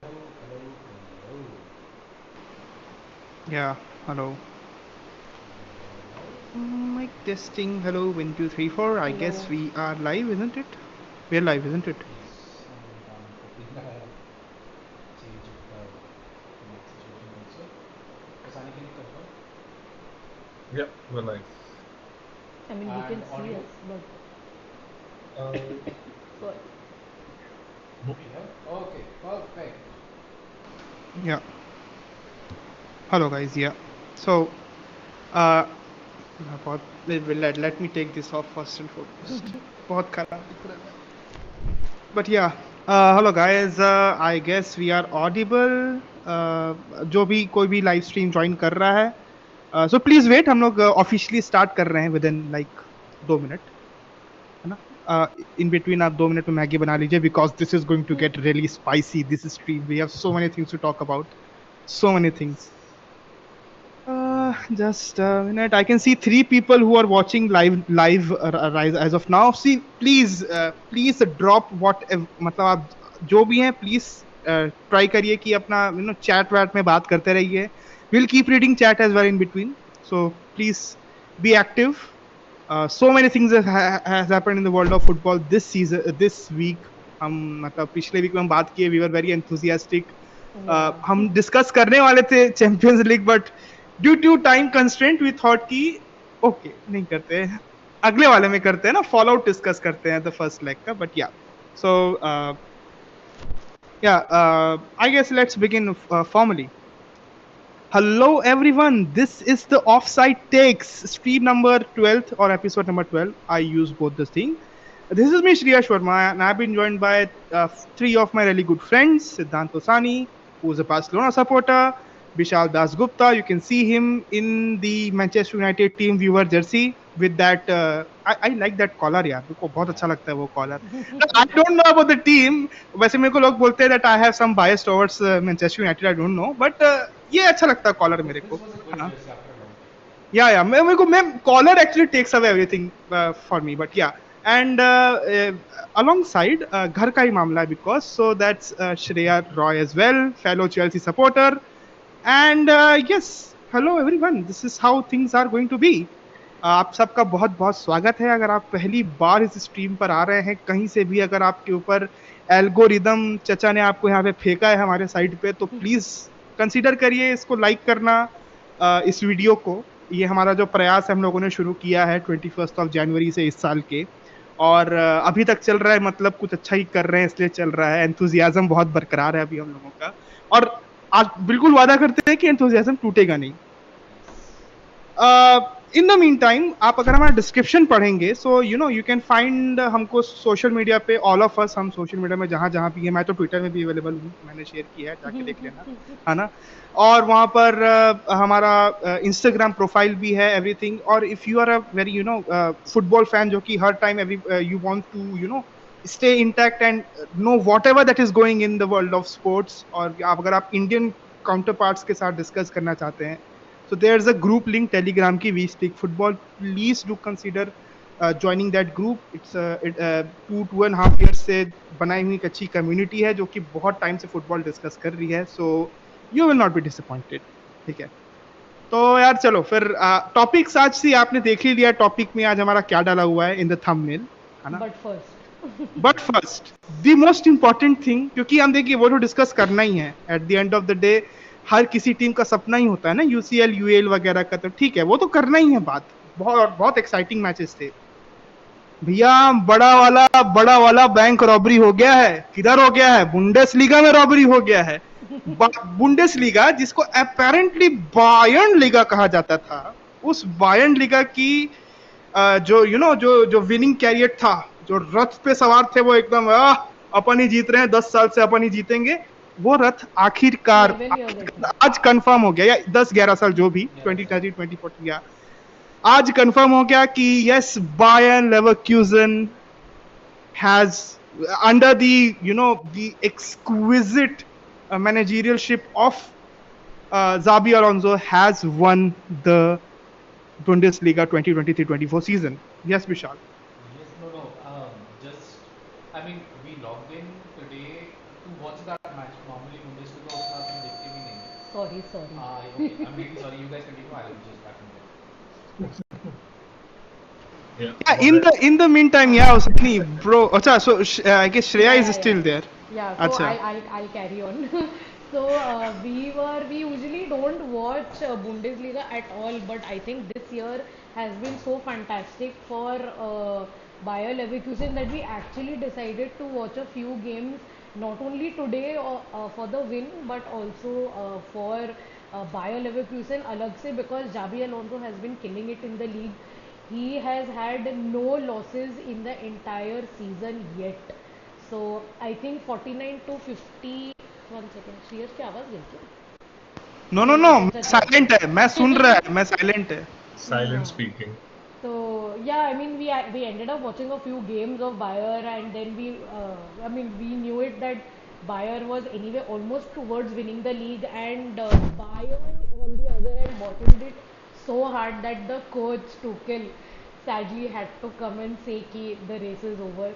Hello. Yeah, hello. Mic testing. Hello, 1, 2, 3, 4. I guess Hello. we are live, isn't it? We're live, isn't it? Yes, I'm down for being a change of the mic situation also. Osani, can you confirm? Yep, we're live. I mean, you And can see audio? us, but Uh, sorry. no, We have? Okay, perfect. Yeah. Hello, guys. Yeah. So, uh, let me take this off first and foremost. बहुत खराब दिख रहा है. But yeah. Hello, guys. I guess we are audible. जो भी कोई भी live stream join कर रहा है, so please wait. हम लोग ऑफिशियली स्टार्ट कर रहे हैं within like 2 मिनट, है ना. इन बिटवीन आप 2 मिनट में मैगी बना लीजिए because this is going to get really spicy. This stream we have so many things to talk about, so many things. Just a minute. I can see 3 people who are watching live as of now. See, please drop what मतलब आप जो भी हैं please try करिए कि अपना chat VAT में बात करते रहिए. We'll keep reading chat as well in between. So please be active. So many things has happened in the world of football this season, this week. हम मतलब पिछले वीक में हम बात किए, we were very enthusiastic. Yeah. हम discuss करने वाले थे Champions League, but due to time constraint we thought कि ओके नहीं करते, अगले वाले में करते हैं ना, फॉलो आउट डिस्कस करते हैं द फर्स्ट लेग का. But yeah so yeah I guess let's begin formally. Hello everyone, this is the Offside Takes, stream number 12th or episode number 12. I use both the thing. This is me, Shreya Roy, and I've been joined by 3 of my really good friends. Siddhant Osani, who is a Barcelona supporter. Bishal Dasgupta, you can see him in the Manchester United team viewer jersey with that. I like that collar यार, मेरे को बहुत अच्छा Yeah. लगता है वो collar. I don't know about the team. वैसे मेरे को लोग बोलते हैं that I have some bias towards Manchester United. I don't know, but ये अच्छा लगता है कॉलर मेरे This को, was a है good ना. jersey after a long time. Yeah मेरे को caller actually takes away everything for me. But yeah and alongside घर का ही मामला है because so that's Shreya Roy as well, fellow Chelsea supporter. And yes, hello everyone, this is how things are going to be. आप सबका बहुत बहुत स्वागत है. अगर आप पहली बार इस स्ट्रीम पर आ रहे हैं कहीं से भी, अगर आपके ऊपर एल्गोरिदम चचा ने आपको यहाँ पे फेंका है हमारे साइड पे, तो प्लीज कंसीडर करिए इसको लाइक करना, इस वीडियो को. ये हमारा जो प्रयास है हम लोगों ने शुरू किया है 21 जनवरी से इस साल के, और अभी तक चल रहा है. मतलब कुछ अच्छा ही कर रहे हैं इसलिए चल रहा है. एंथुजियाज्म बहुत बरकरार है अभी हम लोगों का, और आज बिल्कुल वादा करते हैं कि एंथुजियाज्म टूटेगा नहीं. Yes. In the mean time आप अगर हमारा डिस्क्रिप्शन पढ़ेंगे, सो यू कैन फाइंड हमको सोशल मीडिया पे. ऑल ऑफ अस हम सोशल मीडिया में जहां जहां भी है, मैं तो ट्विटर में भी अवेलेबल हूँ, मैंने शेयर किया है, जाके देख लेना, है ना. और वहां पर हमारा इंस्टाग्राम प्रोफाइल भी है, एवरीथिंग. और if you are a very football fan, जो कि हर time every you want to stay intact and know whatever that is going in the world of sports, और अगर आप इंडियन काउंटर पार्ट्स के साथ डिस्कस करना चाहते हैं, so there's a group link telegram ki, we speak football. Please do consider joining that group. It's 2.5 years से बनाई हुई एक अच्छी कम्युनिटी है जो कि बहुत टाइम से फुटबॉल डिस्कस कर रही है. So you will not be disappointed. ठीक है, तो यार चलो फिर टॉपिक्स आज से आपने देख ही लिया. टॉपिक में आज हमारा क्या डाला हुआ है इन द थंबनेल, है ना. But first, but first, the most important thing, क्योंकि हम देखिए वो तो डिस्कस करना ही है at the end of the day. हर किसी टीम का सपना ही होता है ना, यूसीएल यूएल वगैरह का, तो ठीक है वो तो करना ही है बात. बहुत बहुत एक्साइटिंग मैचेस थे भैया. बड़ा वाला बैंक रॉबरी हो गया है. किधर हो गया है? बुंडेसलीगा में रॉबरी हो गया है. बुंडेसलीगा, जिसको अपेरेंटली बायर्न लीगा कहा जाता था, उस बायर्न लीगा की जो जो विनिंग कैरियर था, जो रथ पे सवार थे, वो एकदम अपन ही जीत रहे हैं, 10 साल से अपन ही जीतेंगे, वो रथ आखिरकार 11 years, I think. आज कंफर्म हो गया. या 10-11 साल जो भी, Yeah, that's right. 2013-2014, या आज कंफर्म हो गया कि yes, Bayer Leverkusen has, under the exquisite managerialship of Xabi Alonso, has won the Bundesliga 2023-24 season. Yes, Vishal. Yes, no, no. Just, I mean, we logged in today. to watch that match. Normally Bundesliga उतना तुम देखते भी नहीं है. Sorry, sorry. Okay, I'm really sorry. You guys continue. I'll just back in there. Yeah. Yeah, but in the meantime, yeah, Osani, bro. Acha, so I guess Shreya is still there. Yeah, so Acha. I'll carry on. So we usually don't watch Bundesliga at all, but I think this year has been so fantastic for Bayer Leverkusen that we actually decided to watch a few games, not only today for the win, but also for Bayer Leverkusen alag se, because Xabi Alonso has been killing it in the league. He has had no losses in the entire season yet. So I think 49 to 50. One second. Shriharsh की आवाज गई क्या? No, no, no. Silent है. मैं सुन रहा है. मैं silent है. silent speaking. So yeah, I mean we ended up watching a few games of Bayer, and then we knew it that Bayer was anyway almost towards winning the league, and Bayern on the other hand bottled it so hard that the coach Tuchel sadly had to come and say कि the race is over.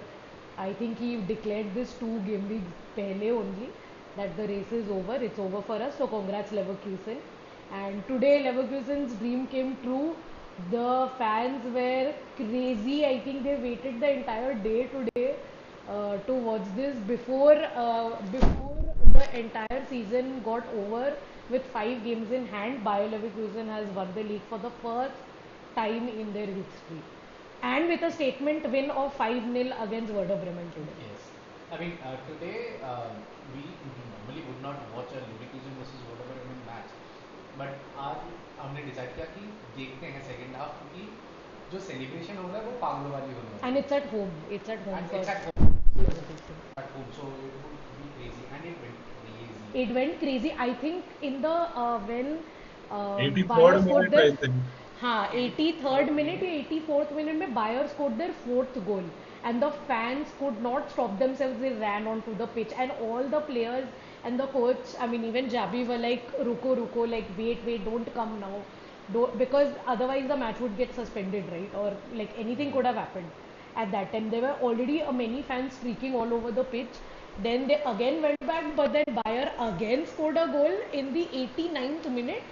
I think he declared this 2 game weeks पहले only that the race is over. It's over for us. So congrats Leverkusen. And today Leverkusen's dream came true. The fans were crazy. I think they waited the entire day today to watch this before the entire season got over. With 5 games in hand, Bayer Leverkusen has won the league for the first time in their history, and with a statement win of 5-0 against Werder Bremen today. Yes. I mean, today we normally would not watch a Leverkusen versus whatever match, but आज हमने decide किया कि देखते हैं second half, क्योंकि जो celebration होगा वो पागलों वाली होने वाली And है. it's at home. It's at home And for it's at home. Leverkusen. At home, so it would be crazy, and it went crazy. It went crazy. I think in the when Bayer 83rd scored minute, I their think. हाँ 83rd minute या 84th minute में Bayer scored their 4th goal, and the fans could not stop themselves. They ran onto the pitch, and all the players and the coach, I mean even Jabi were like ruko ruko, like wait, don't come now, because otherwise the match would get suspended, right? Or like anything could have happened. At that time there were already many fans streaking all over the pitch. Then they again went back, but then Bayer again scored a goal in the 89th minute,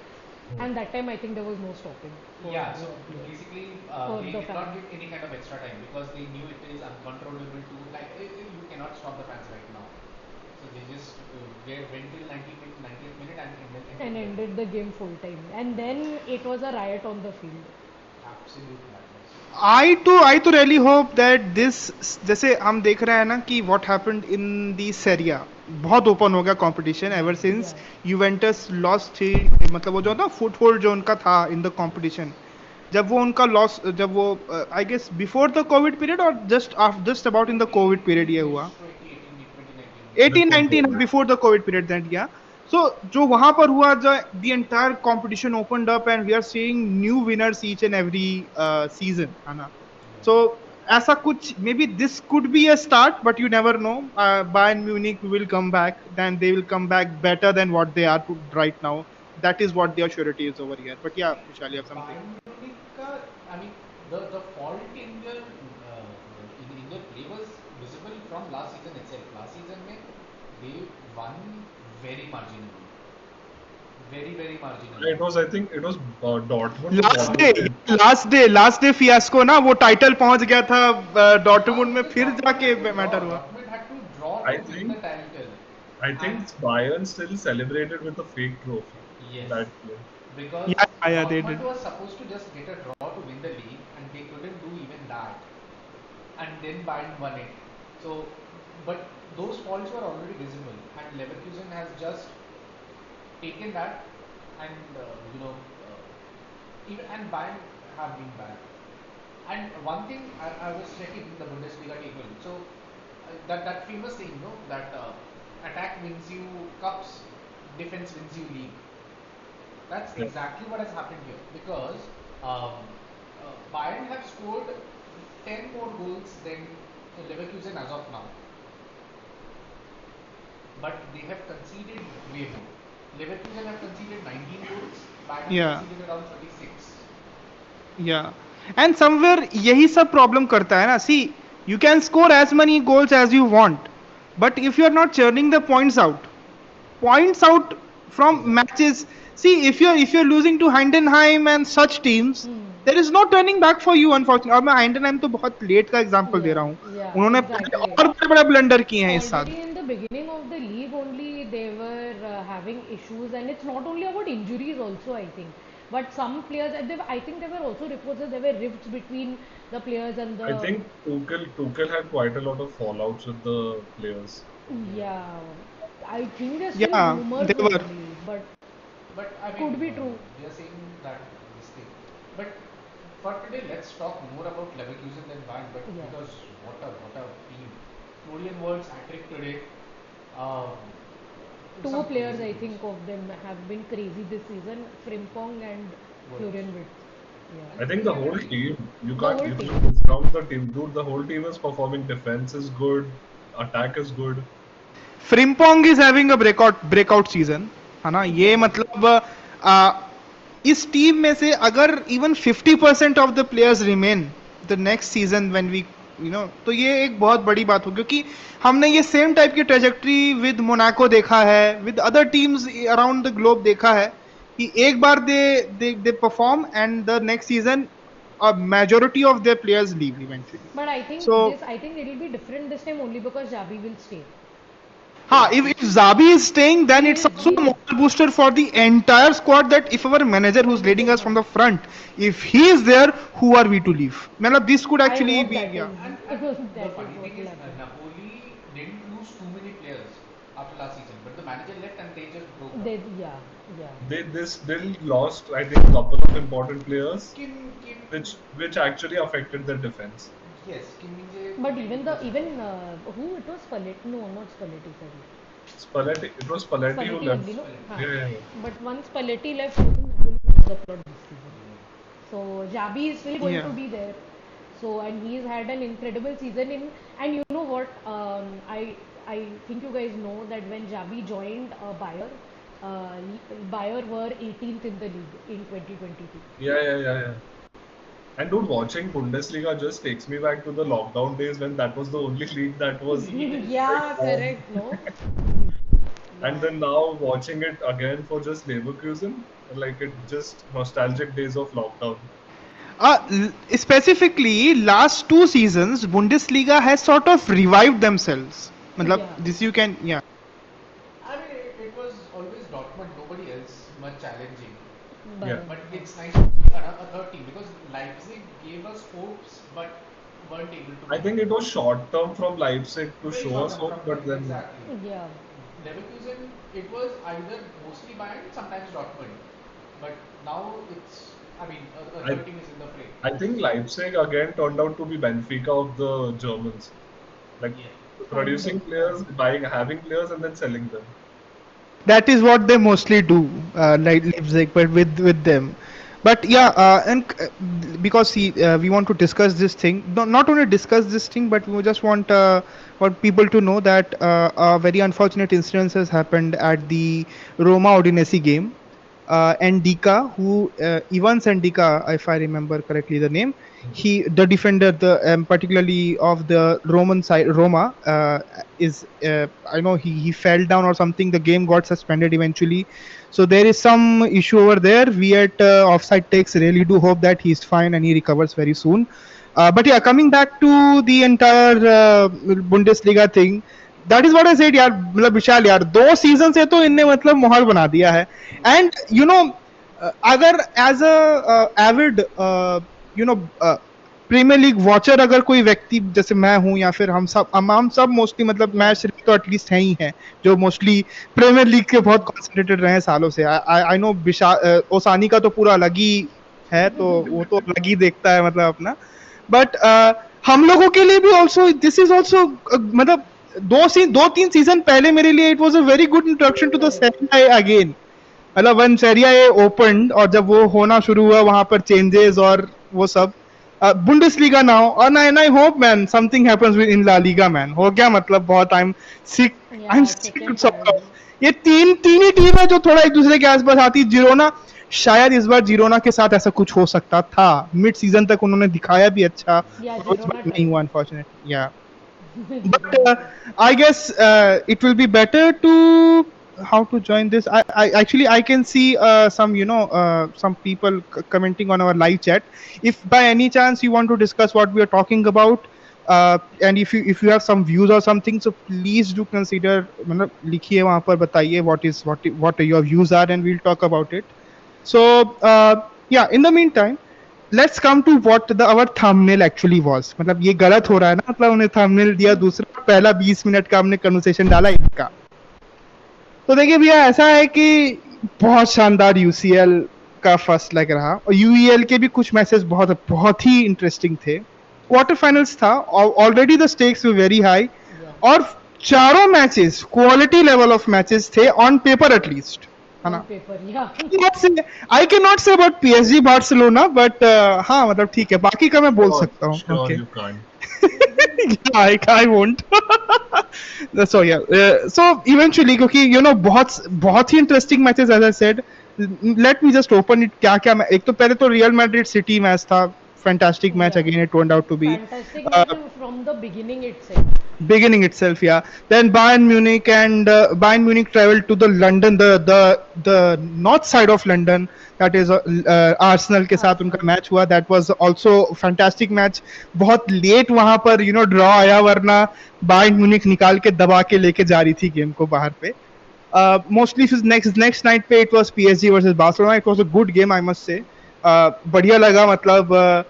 and that time I think there was no stopping. Yeah, so basically they the did not fans. give any kind of extra time because they knew it is uncontrollable to, like, you cannot stop the fans right now. So they just went till 90th minute And ended the game full time. And then it was a riot on the field. absolute madness. I too really hope that this, जैसे हम देख रहे हैं ना कि what happened in the Serie A, बहुत open हो गया competition ever since Juventus lost ही, मतलब वो जो ना फुटहोल्ड जो उनका था in the competition, जब वो उनका लॉस, जब वो I guess before the COVID period or just about in the COVID period ये हुआ 18-19 before the COVID period that, yeah. So जो वहां पर हुआ, the entire competition opened up and we are seeing new winners each and every season, है ना. So ऐसा कुछ, maybe this could be a start, but you never know. Bayern Munich will come back, then they will come back better than what they are right now. That is what their surety is over here. But yeah, Vishal, you have something. Bayern Munich का, I mean, the fault in their play was visible from last season itself. Last season में they won very marginally, very marginally. It was, I think, it was Dortmund. last day fiasco ना, वो title पहुंच गया था Dortmund में, फिर जाके matter हुआ. Dortmund had to draw I to win think- the title. I think Bayern still celebrated with a fake trophy. Yes. That game. Because Yeah, they Dortmund did. was supposed to just get a draw to win the league, and they couldn't do even that. And then Bayern won it. So, but those faults were already visible, and Leverkusen has just taken that, and and Bayern have been bad. And one thing I was checking the Bundesliga table. So that famous thing, that attack wins you cups, defense wins you league. That's Yeah. exactly what has happened here, because Bayern have scored 10 more goals than Leverkusen as of now, but they have conceded way more. Leverkusen have conceded 19 goals, Bayern Yeah. have conceded around 36. Yeah, and somewhere यही सब problem करता है ना. See, you can score as many goals as you want, But if you are not churning the points out from matches. See, if you're losing to Heidenheim and such teams, there is no turning back for you, unfortunately. और मैं Heidenheim तो बहुत late का example दे रहा हूँ. Yeah, उन्होंने पहले exactly. और बड़े-बड़े ब्लंडर किए हैं इस साल. Already in the beginning of the league only they were having issues, and it's not only about injuries also, I think, but some players, I think there were also reports that there were rifts between the players and the. I think Tuchel had quite a lot of fallouts with the players. Yeah, I think there's still Yeah, rumors they were. only, but But I mean, could be true. they are saying that this thing. But for today, let's talk more about Leverkusen than Bayern. But Yeah. because what a team. Florian Wirtz hat-trick today. Um, Two some players, crazy I goals. think, of them have been crazy this season: Frimpong and Florian Wirtz. Yeah. I think the whole team, you The can't whole you team. can't discount the team, dude. The whole team is performing. Defense is good, attack is good. Frimpong is having a breakout season, है ना. ये मतलब इस team में से अगर even 50% of the players remain the next season when we तो ये एक बहुत बड़ी बात हो, क्योंकि हमने ये सेम टाइप की ट्रेजेक्टरी विद मोनाको देखा है, with other teams around the globe देखा है कि एक बार they perform and the next season a majority of their players leave eventually. But I think So I think it will be different this time only because Xabi will stay. if Zabi is staying, then it's He- also a he- moral booster for the entire squad, that if our manager who's leading us from the front, if he is there, who are we to leave? Matlab, this could actually I hope be, that yeah. is- And that the is funny what thing will is, happen. Napoli didn't lose too many players after last season, but the manager left and they just broke down. Yeah. They still lost, I think, a couple of important players, Kim, which actually affected their defense. yes, Kim Min-jae. But who it was Spalletti? No, not Spalletti. Sorry. It was Spalletti who Spalletti left. only, no? Haan. Yeah. But once Spalletti left, I think Napoli won the plot this season. So Xabi is still going Yeah. to be there. So and he's had an incredible season and you know what? I think you guys know that when Xabi joined Bayer, Bayer were 18th in the league in 2022. Yeah. And dude, watching Bundesliga just takes me back to the lockdown days when that was the only league that was. Yeah, correct. No. And then now watching it again for just Leverkusen, like it just nostalgic days of lockdown. Specifically, last 2 seasons, Bundesliga has sort of revived themselves. Matlab, Yeah. this you can, yeah. I mean, it was always Dortmund, nobody else much challenging. Yeah. But it's nice to see a third team because Leipzig gave us hopes but weren't able to. I think it was short term from Leipzig to Very show short us term hope, from but then exactly. Yeah. Leverkusen, it was either mostly Bayern, sometimes Dortmund. But now it's, I mean, a third team is in the fray. I think Leipzig again turned out to be Benfica of the Germans, like Yeah. producing players, having players, and then selling them. That is what they mostly do, like Leipzig, but with them. But yeah, because we want to discuss this thing, not only discuss this thing, but we just want people to know that a very unfortunate incident has happened at the Roma Udinese game. Ndika, who Ivan Ndika, if I remember correctly the name, the defender, particularly of the Roman side, Roma, is I know he fell down or something. The game got suspended eventually, so there is some issue over there. We at Offside Takes really do hope that he's fine and he recovers very soon. But yeah, coming back to the entire Bundesliga thing, that is what I said यार, मतलब विशाल यार 2 season से तो इनने मतलब माहौल बना दिया है. And अगर as a avid Premier League watcher अगर कोई व्यक्ति जैसे मैं हूं या फिर हम सब मोस्टली, मतलब मैं सिर्फ तो एटलीस्ट है ही है जो मोस्टली प्रीमियर लीग के बहुत कॉन्सेंट्रेटेड रहे हैं सालों से. आई नो ओसानी का तो पूरा अलग ही है, तो वो तो अलग ही देखता है मतलब अपना. बट हम लोगों के लिए भी ऑल्सो दिस इज ऑल्सो मतलब 2-3 सीजन पहले मेरे लिए it was a very good introduction to the Serie A again. मतलब वन सेरी A ओपनड और जब वो होना शुरू हुआ वहां पर चेंजेस और वो सब, Bundesliga now, and I hope man something happens in La Liga man. हो गया मतलब बहुत I'm sick sick of ये तीन ही टीम है जो थोड़ा एक दूसरे के आसपास आती. जिरोना, शायद इस बार जिरोना के साथ ऐसा कुछ हो सकता था. मिड सीजन तक उन्होंने दिखाया भी अच्छा, Yeah, और इस बार नहीं हुआ अनफॉर्चुनेटली. या But I guess it will be better to how to join this. I actually I can see some some people commenting on our live chat. If by any chance you want to discuss what we are talking about, and if you have some views or something, so please do consider. मतलब लिखिए वहाँ पर बताइए what your views are, and we'll talk about it. So yeah, in the meantime, let's come to what our thumbnail actually was. मतलब ये गलत हो रहा है ना, मतलब उन्हें thumbnail दिया दूसरा, पहला 20 मिनट का हमने conversation डाला इनका. तो देखिए भैया ऐसा है कि बहुत शानदार यूसीएल का फर्स्ट लग रहा, और यूईएल के भी कुछ मैचेस बहुत बहुत ही इंटरेस्टिंग थे. क्वार्टर फाइनल्स था, already the stakes were very high, और चारों matches quality level of matches थे ऑन पेपर एटलीस्ट, है ना. I can not say about PSG Barcelona, but हाँ मतलब ठीक है, बाकी का मैं बोल सकता हूँ. Okay, I won't. So yeah, so eventually, क्योंकि बहुत ही interesting matches, as I said, let me just open it. क्या एक तो पहले तो रियल मैड्रिड सिटी मैच था, fantastic match again. It turned out to be fantastic from the beginning itself. Yeah. Then Bayern Munich traveled to the London, the north side of London. That is Arsenal के साथ उनका match हुआ. That was also fantastic match. बहुत late वहां पर draw आया, वरना Bayern Munich निकाल के दबा के लेके जा रही थी गेम को बाहर पे. Mostly next night पे it was PSG versus Barcelona. It was a good game, I must say. बढ़िया लगा, मतलब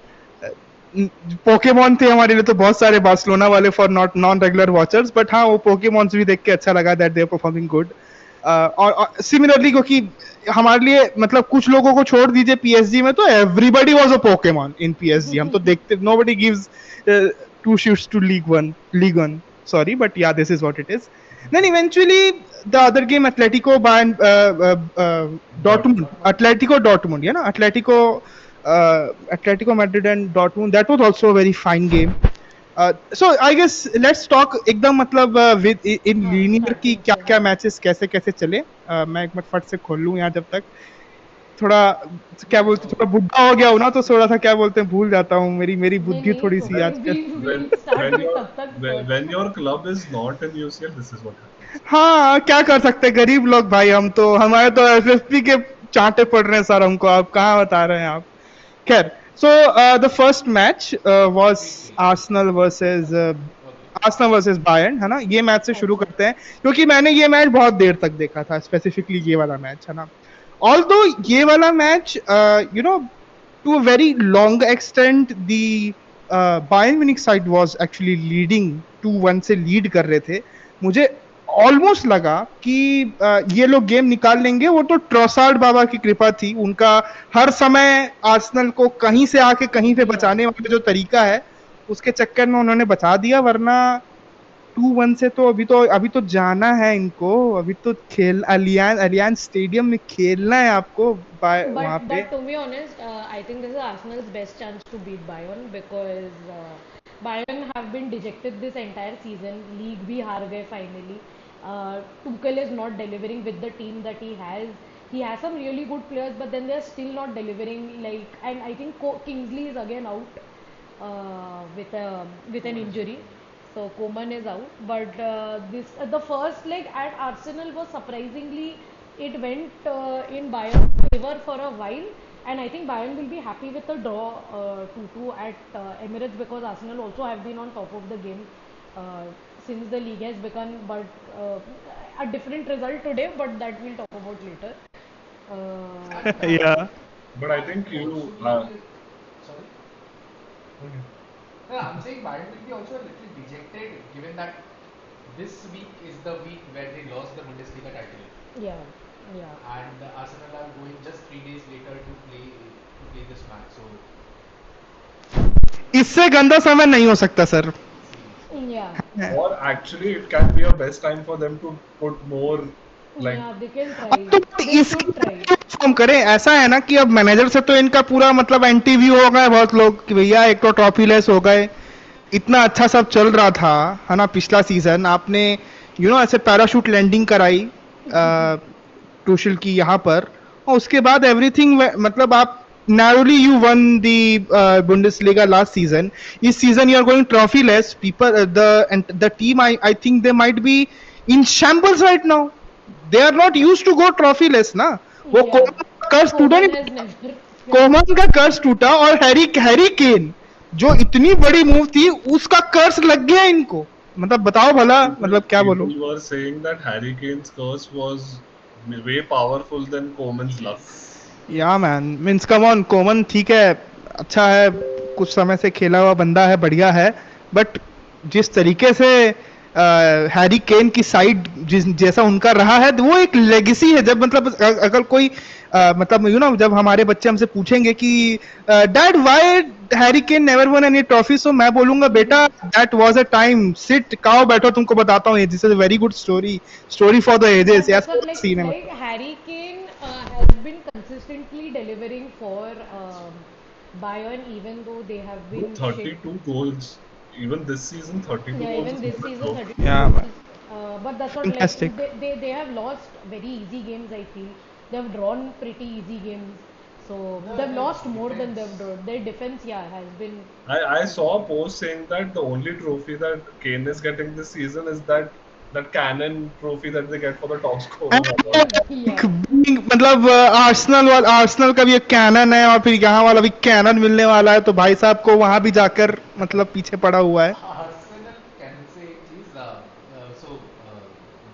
पोकेमॉन थे हमारे लिए तो बहुत सारे बार्सिलोना वाले for non regular watchers, but हाँ वो पोकेमॉन्स भी देख के अच्छा लगा that they are performing good. और सिमिलरली क्योंकि हमारे लिए मतलब कुछ लोगों को छोड़ दीजिए पीएसजी में, तो everybody was a Pokemon in PSG. हम तो देखते, nobody gives two shits to league one, sorry, but yeah, this is what it is. Then eventually the other game, Atletico Dortmund, you know, Atletico Madrid and Dortmund, that was also a very fine game. So I guess let's talk एकदम मतलब with in linear की क्या matches कैसे चले. मैं एक minute फट से खोल लूँ यहाँ, जब तक थोड़ा क्या बोलते, थोड़ा बुढ़ा हो गया हूँ ना, तो थोड़ा सा क्या बोलते हैं भूल जाता हूँ, मेरी बुद्धि थोड़ी सी आजकल. When your club is not in UCL, this is what happens. हाँ क्या कर सकते हैं, गरीब लोग भाई हम तो, हमारे तो एफएफपी के चांटे पड़ रहे हैं सर हमको, आप कहाँ बता रहे हैं आप. खैर, so the first match was Arsenal versus Bayern, है ना. ये मैच से शुरू करते हैं, क्योंकि मैंने ये मैच बहुत देर तक देखा था, स्पेसिफिकली ये वाला मैच, है ना. Although ये वाला match to a very long extent the Bayern Munich side was actually leading 2-1 से लीड कर रहे थे. मुझे ऑलमोस्ट लगा कि ये लोग गेम निकाल लेंगे. वो तो ट्रोसार्ड बाबा की कृपा थी, उनका हर समय आर्सेनल को कहीं से आके कहीं पे बचाने वाला जो तरीका है, उसके चक्कर में उन्होंने बचा दिया. वरना 2-1 से तो अभी तो जाना है इनको, अभी तो खेल अलियांज स्टेडियम में खेलना है आपको वहां पे. But to be honest, I think this is Arsenal's best chance to beat Bayern, because Bayern have been dejected this entire season. League भी हार गए finally. Tuchel is not delivering with the team that he has. He has some really good players, but then they're still not delivering. And I think Kingsley is again out with an injury. So Coman is out, but the first leg at Arsenal was surprisingly, it went in Bayern's favor for a while, and I think Bayern will be happy with the draw 2-2 at Emirates, because Arsenal also have been on top of the game since the league has begun, but a different result today, but that we'll talk about later. Yeah. But I think you. Sorry? Okay. No, I'm saying Bayern will be also a little dejected, given that this week is the week where they lost the Bundesliga title. Yeah. And Arsenal are going just 3 days later to play this match. So इससे गंदा समय नहीं हो सकता sir. Yeah. Or actually, it can be a best time for them to put more. Yeah, they can try. तो They should try. हम करें. ऐसा है ना कि अब मैनेजर से तो इनका पूरा मतलब एंटी व्यू हो गए बहुत लोग कि भैया एक तो ट्रॉफी लेस हो गए, इतना अच्छा सब चल रहा था, है ना. पिछला सीजन आपने ऐसे पैराशूट लैंडिंग कराई टूशल की यहाँ पर, और उसके बाद एवरीथिंग मतलब आप narrowly you won the Bundesliga last season. This season you are going trophyless. People, the team, I think they might be in shambles right now. They are not used to go trophyless, ना. वो Yeah, common का कर्ज टूटा Coman has नहीं. never. Common का कर्ज टूटा और हैरी केन जो इतनी बड़ी मूव थी उसका कर्ज लग गया इनको. मतलब बताओ भला, मतलब क्या बोलो. People were saying that Harry Kane's curse was way powerful than Coman's luck. Yeah man means come on. Coman ठीक है, अच्छा है, कुछ समय से खेला हुआ बंदा है, बढ़िया है, बट जिस तरीके से हैरी केन की साइड जैसा उनका रहा है वो एक लेगेसी है. जब मतलब अगर कोई मतलब यू नो जब हमारे बच्चे हमसे पूछेंगे कि dad why Harry Kane never won any trophy, so मैं बोलूंगा बेटा that was a time, sit खाओ बैठो तुमको बताता हूँ, this is a very good story for the ages. Yeah, ऐसा that's what सीन है like मतलब. Harry Kane has been consistently delivering for Bayern, even though they have Bro, been shit. 32 goals. Even this season, 32 Yeah, goals even is this not a season, joke. 32 Yeah, goals. man. But that's what like Fantastic. they have lost very easy games. I feel they have drawn pretty easy games. So they've lost more than they've drawn. Their defense, yeah, has been. I saw a post saying that the only trophy that Kane is getting this season is that Cannon trophy that they get for the top scorer award. Yeah. मतलब Arsenal का भी एक cannon है और फिर यहाँ वाला भी कैनन मिलने वाला है, तो भाई साहब को वहां भी जाकर मतलब पीछे पड़ा हुआ है. Arsenal can say एक चीज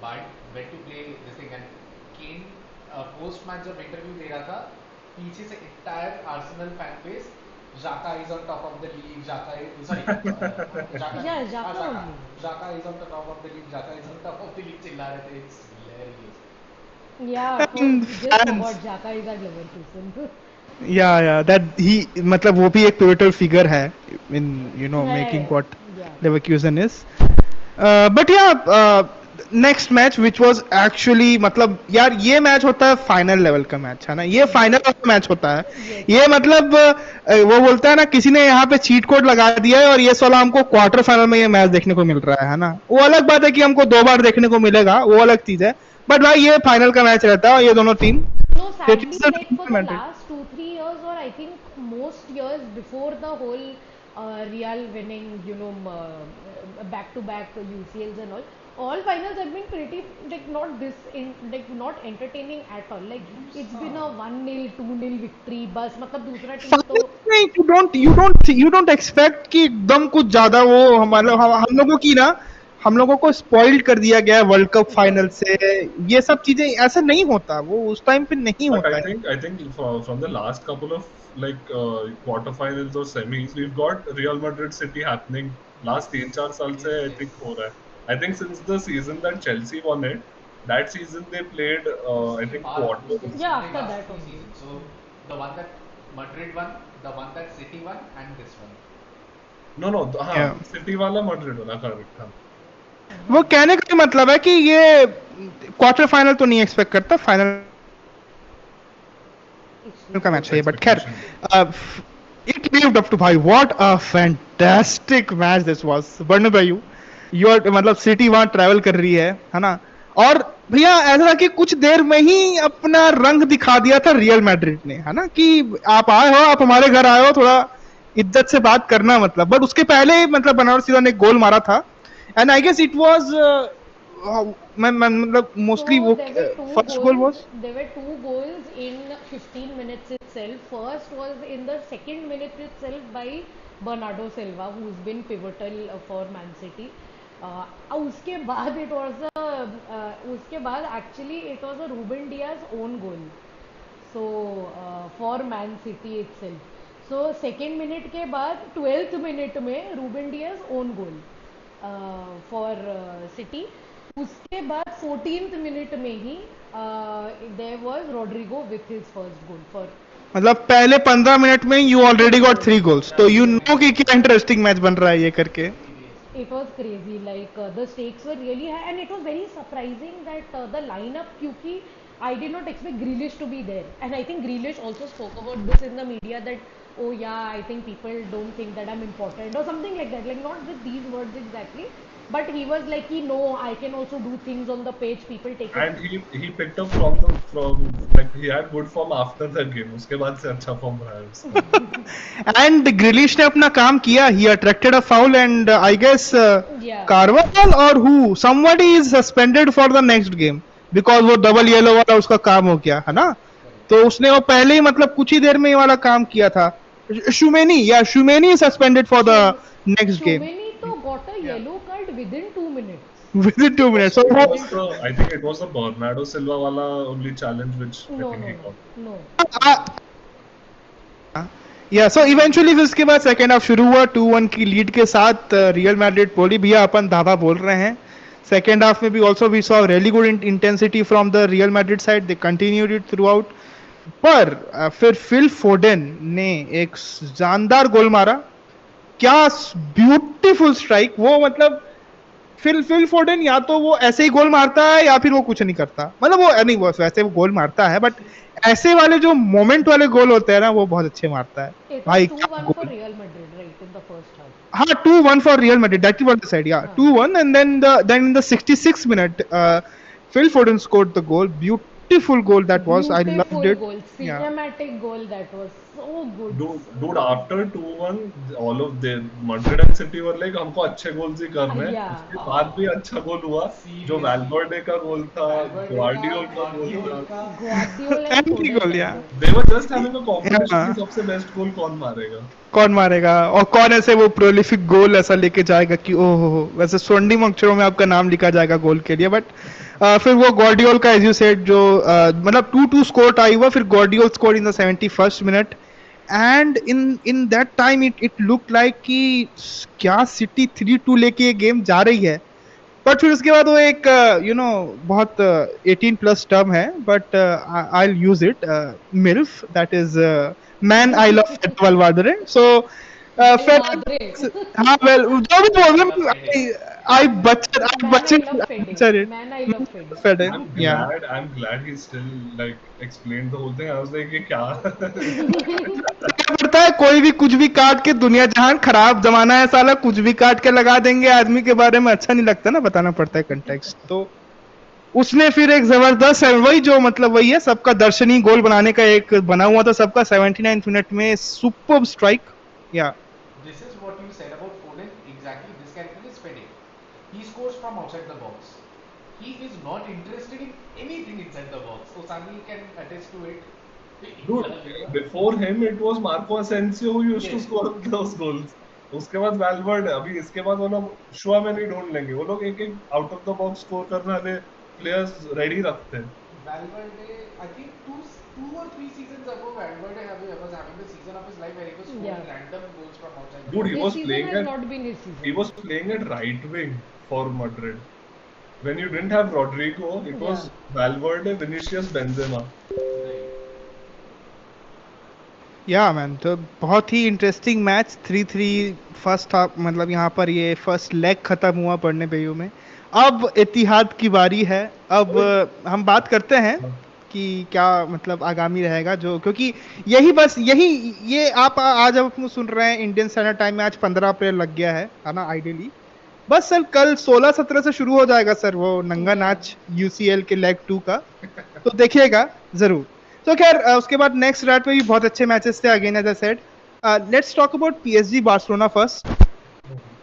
Bayern went to play this thing and Kane post match जब इंटरव्यू दे रहा था पीछे से entire Arsenal fan base Xhaka is on top of the league, Xhaka is sorry Xhaka Yeah, नहीं, Xhaka Xhaka only. Xhaka is on the top of the league, Xhaka is on top of the league चिल्ला रहे थे. It's hilarious. Yeah, of course. Just fans. forgot Xhaka is at Leverkusen. Yeah that ही मतलब वो भी एक pivotal figure है in you know making Yeah, what yeah. Leverkusen is. But yeah next match which was actually मतलब यार ये match होता है फाइनल लेवल का मैच है ना, ये फाइनल वाला मैच होता है. Yes. ये मतलब वो बोलता है ना किसी ने यहाँ पे चीट कोड लगा दिया है और ये साला हमको क्वार्टर फाइनल में ये मैच देखने को मिल रहा है ना. वो अलग बात है कि हमको 2 बार देखने को मिलेगा, वो अलग चीज है, बट भाई ये फाइनल का मैच रहता है और ये दोनों team. No, sadly, like for the last 2-3 years, or I think most years before the whole Real winning, back-to-back UCLs and all finals have been pretty like not this in like not entertaining at all. Like it's been a 1-0, 2-0 victory. बस मतलब दूसरा team तो final में you don't expect कि एकदम कुछ ज्यादा वो हमारे हम लोगों की ना, हम लोगों को स्पॉइल्ड कर दिया गया है वर्ल्ड कप फाइनल yes. से. ये सब चीजें ऐसा नहीं होता, वो उस टाइम पे नहीं But होता है. I think from the last couple of like quarterfinals or semis, we've got Real Madrid City happening. Last 3-4 साल से I think हो रहा है. I think since the season that Chelsea won it, that season they played I उसके think बाद उसके quarters. Yeah, the after last that three only. seasons. So the one that Madrid won, the one that City won, and this one. No, हाँ Yeah. City वाला Madrid वाला correct हाँ. वो कहने का मतलब है कि ये क्वार्टर फाइनल तो नहीं एक्सपेक्ट करता, फाइनल का मैच है ये. बट खैर it lived up to भाई. what a fantastic match this was. Burn भाई यू आर मतलब सिटी वहां ट्रैवल कर रही है ना, और भैया ऐसा कि कुछ देर में ही अपना रंग दिखा दिया था रियल मैड्रिड ने, है ना, कि आप आए हो, आप हमारे घर आए हो, थोड़ा इज्जत से बात करना मतलब. बट उसके पहले मतलब बनारस सीधा ने गोल मारा था and I guess it was मैं मतलब मोस्टली So वो there were two first goal goals. वाज. There were two goals in 15 minutes itself. First was in the second minute itself by Bernardo Silva, who's been pivotal for Man City. उसके बाद उसके बाद actually it was a Ruben Diaz own goal. So for Man City itself. So second minute के बाद 12th minute में Ruben Diaz own goal for City. उसके बाद 14th minute में ही there was Rodrigo with his first goal for मतलब पहले 15 मिनट में यू ऑलरेडी गॉट 3 गोल्स, तो यू नो कि क्या इंटरेस्टिंग मैच बन रहा है ये करके. it was crazy like the stakes were really high and it was very surprising that the lineup क्योंकि I did not expect Grealish to be there and I think Grealish also spoke about this in the media that oh yeah I think people don't think that I'm important or something like that, like not with these words exactly but he was like, no, I can also do things on the pitch. People take it. And he picked up from like he had good form after that game. उसके बाद से अच्छा form रहा है उसका. And Grealish ने अपना काम किया. He attracted a foul and I guess Yeah. Carvajal or who, somebody is suspended for the next game because वो double yellow वाला उसका काम हो गया है ना. तो उसने वो पहले ही मतलब कुछ ही देर में ये वाला काम kiya tha. Shumeni is suspended for the next game. Shumeni to got a yellow card within 2 minutes. Within 2 minutes. So I think it was the Bernardo Silva wala only challenge which I think he got. No. या so eventually फिर उसके बाद second half शुरू हुआ 2-1 की lead के साथ. Real Madrid बोली भैया अपन धावा बोल रहे हैं. सेकेंड हाफ में भी also we saw really good intensity from the Real Madrid side. They continued it throughout. पर फिर फिल फोडेन ने एक जानदार गोल मारा. क्या ब्यूटीफुल स्ट्राइक. वो मतलब फिल फोडेन या तो वो ऐसे ही गोल मारता है या फिर वो कुछ नहीं करता. मतलब वो नहीं, वो वैसे वो गोल मारता है बट ऐसे वाले जो मोमेंट वाले गोल होते हैं ना वो बहुत अच्छे मारता है भाई. 2-1 for Real Madrid, right, in the first half. हाँ, 2-1 for Real Madrid. That is what they said. Yeah, 2-1 and then in the 66th minute, Phil Foden scored the goal. Beautiful goal that was. I loved it. Goal, cinematic goal that was so good. Dude, after 2-1, all of the Madrid and City were like हमको अच्छे goals ही करने हैं. उसके बाद भी अच्छा गोल हुआ. जो Valverde का गोल था, Guardiola का गोल था. Guardiola goal, yeah. They were just having a competition कि सबसे बेस्ट गोल कौन मारेगा और कौन ऐसे वो प्रोलिफिक गोल ऐसा लेके जाएगा कि ओहो. वैसे स्वर्णिम अक्षरों में आपका नाम लिखा जाएगा गोल के लिए. बट फिर वो Guardiola का एज यू सेड जो मतलब 2-2 स्कोर टाई हुआ. फिर Guardiola scored in the 71st minute and in that time it look like कि क्या सिटी 3-2 लेके ये गेम जा रही है. बट फिर उसके बाद वो एक बहुत 18+ टर्म है but I will use it. MILF, that is man I love Valverde. सो हाँ, वेल जो भी बोल I butchered it. Man, I love Fede. I'm glad he still like explained the whole thing. I was like ये क्या पड़ता है कोई भी कुछ भी काट के. दुनिया जहान खराब जमाना है साला. कुछ भी काट के लगा देंगे. आदमी के बारे में अच्छा नहीं लगता ना, बताना पड़ता है कंटेक्स्ट. तो उसने फिर एक जबरदस्त वही जो मतलब वही है सबका दर्शनीय गोल बनाने का एक बना हुआ था सबका 79th मिनट में. Superb strike. या This is what you said about Foden. Exactly, this character is Fede. He scores from outside the box. He is not interested in anything inside the box. Osani can attest to it. Dude, before him it was Marco Asensio who used to score those goals. उसके बाद Valverde. अभी इसके बाद वो लोग Tchouaméni ढूंढ लेंगे. वो लोग एक out of the box score करने वाले प्लेयर्स रेडी रखते हैं. Valverde, I think two or three seasons ago, Valverde was having the season of his life where he was scoring random goals from outside. Dude, he This was season playing has at not been his season. he was playing at right wing for Madrid. When you didn't have Rodrigo, it was Valverde, Vinicius, Benzema. या man. तो बहुत ही interesting match. 3-3 first half. मतलब यहाँ पर ये first leg खत्म हुआ पढ़ने पे में. अब इतिहाद की बारी है. अब हम बात करते हैं कि क्या मतलब आगामी रहेगा जो, क्योंकि यही बस यही ये आप आज आप सुन रहे हैं इंडियन स्टैंडर्ड टाइम में. आज 15 अप्रैल लग गया है ना आइडियली. बस सर कल 16-17 से शुरू हो जाएगा सर वो नंगा नाच UCL के लेग 2 का. तो देखिएगा जरूर. तो खैर उसके बाद नेक्स्ट रात पे भी बहुत अच्छे मैचेस थे. Again as I said, let's talk about PSG Barcelona first,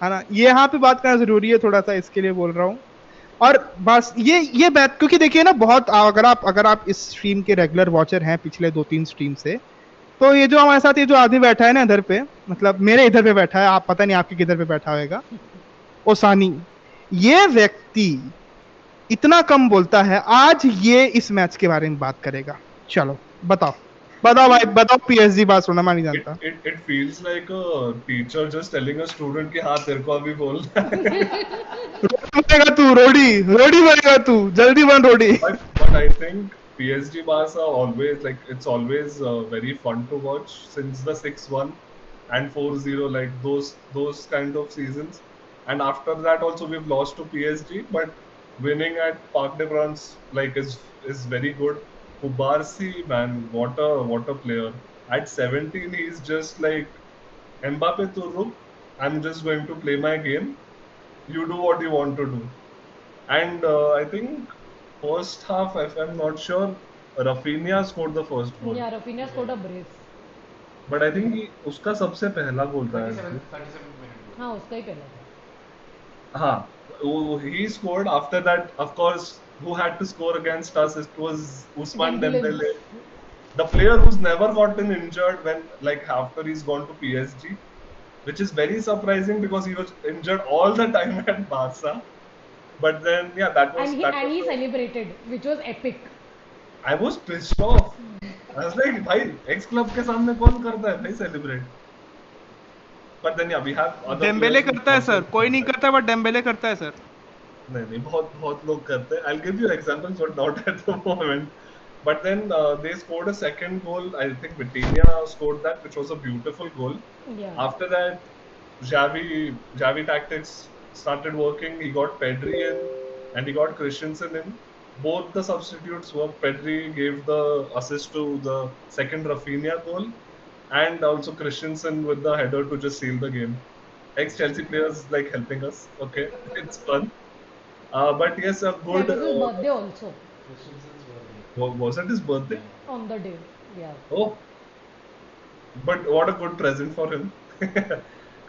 है ना. ये यहाँ पे बात करना जरूरी है थोड़ा सा, इसके लिए बोल रहा हूँ. और बस ये बात, क्योंकि देखिए ना बहुत अगर आप इस स्ट्रीम के रेगुलर वॉचर हैं पिछले 2-3 स्ट्रीम से, तो ये जो हमारे साथ ये जो आदमी बैठा है ना इधर पे, मतलब मेरे इधर पे बैठा है, आप पता नहीं आपके किधर पे बैठा होगा, ओसानी. ये व्यक्ति इतना कम बोलता है. आज ये इस मैच के बारे में बात करेगा. चलो बताओ भाई, बताओ. PSG बार्सिलोना मैं नहीं जानता. It feels like a teacher just telling a student कि हाँ तेरे को अभी बोलना है. बनेगा तू रोडी बनेगा तू, जल्दी बन रोडी. But I think PSG Barca always like it's always very fun to watch since the 6-1 and 4-0, like those kind of seasons. And after that also we've lost to PSG, but winning at Parc des Princes like is very good. Kubarsi, man, what a player. At 17 he's just like Mbappe to ruk, I'm just going to play my game. you do what you want to do. And I think first half, if I'm not sure, Rafinha scored the first goal. Yeah, Rafinha scored a brace. But I think उसका सबसे पहला गोल था 37th minute. हाँ उसका ही पहला था. हाँ, he scored. After that, of course, who had to score against us? It was Ousmane Dembele. Dembele, the player who's never gotten injured when, like, after he's gone to PSG, which is very surprising because he was injured all the time at Barca. But then, yeah, that was And he celebrated, which was epic. I was pissed off. I was like, भाई, ex club के सामने कौन करता है भाई celebrate? But then, yeah, we have other Dembélé players who करता है sir, also कोई नहीं do that. करता बट डेम्बेले करता है सर. नहीं बहुत बहुत लोग करते हैं. I'll give you examples, but not at the moment. But then they scored a second goal. I think Vitinha scored that, which was a beautiful goal. Yeah. After that, Xavi tactics started working. He got Pedri in, and he got Christensen in. Both the substitutes worked. Pedri gave the assist to the second Rafinha goal, and also Christensen with the header to just seal the game. Ex-Chelsea players like helping us. Okay, it's fun. But yes, a That good. was his birthday also. Christensen's birthday. Was it his birthday? On the day. Yeah. Oh, but what a good present for him.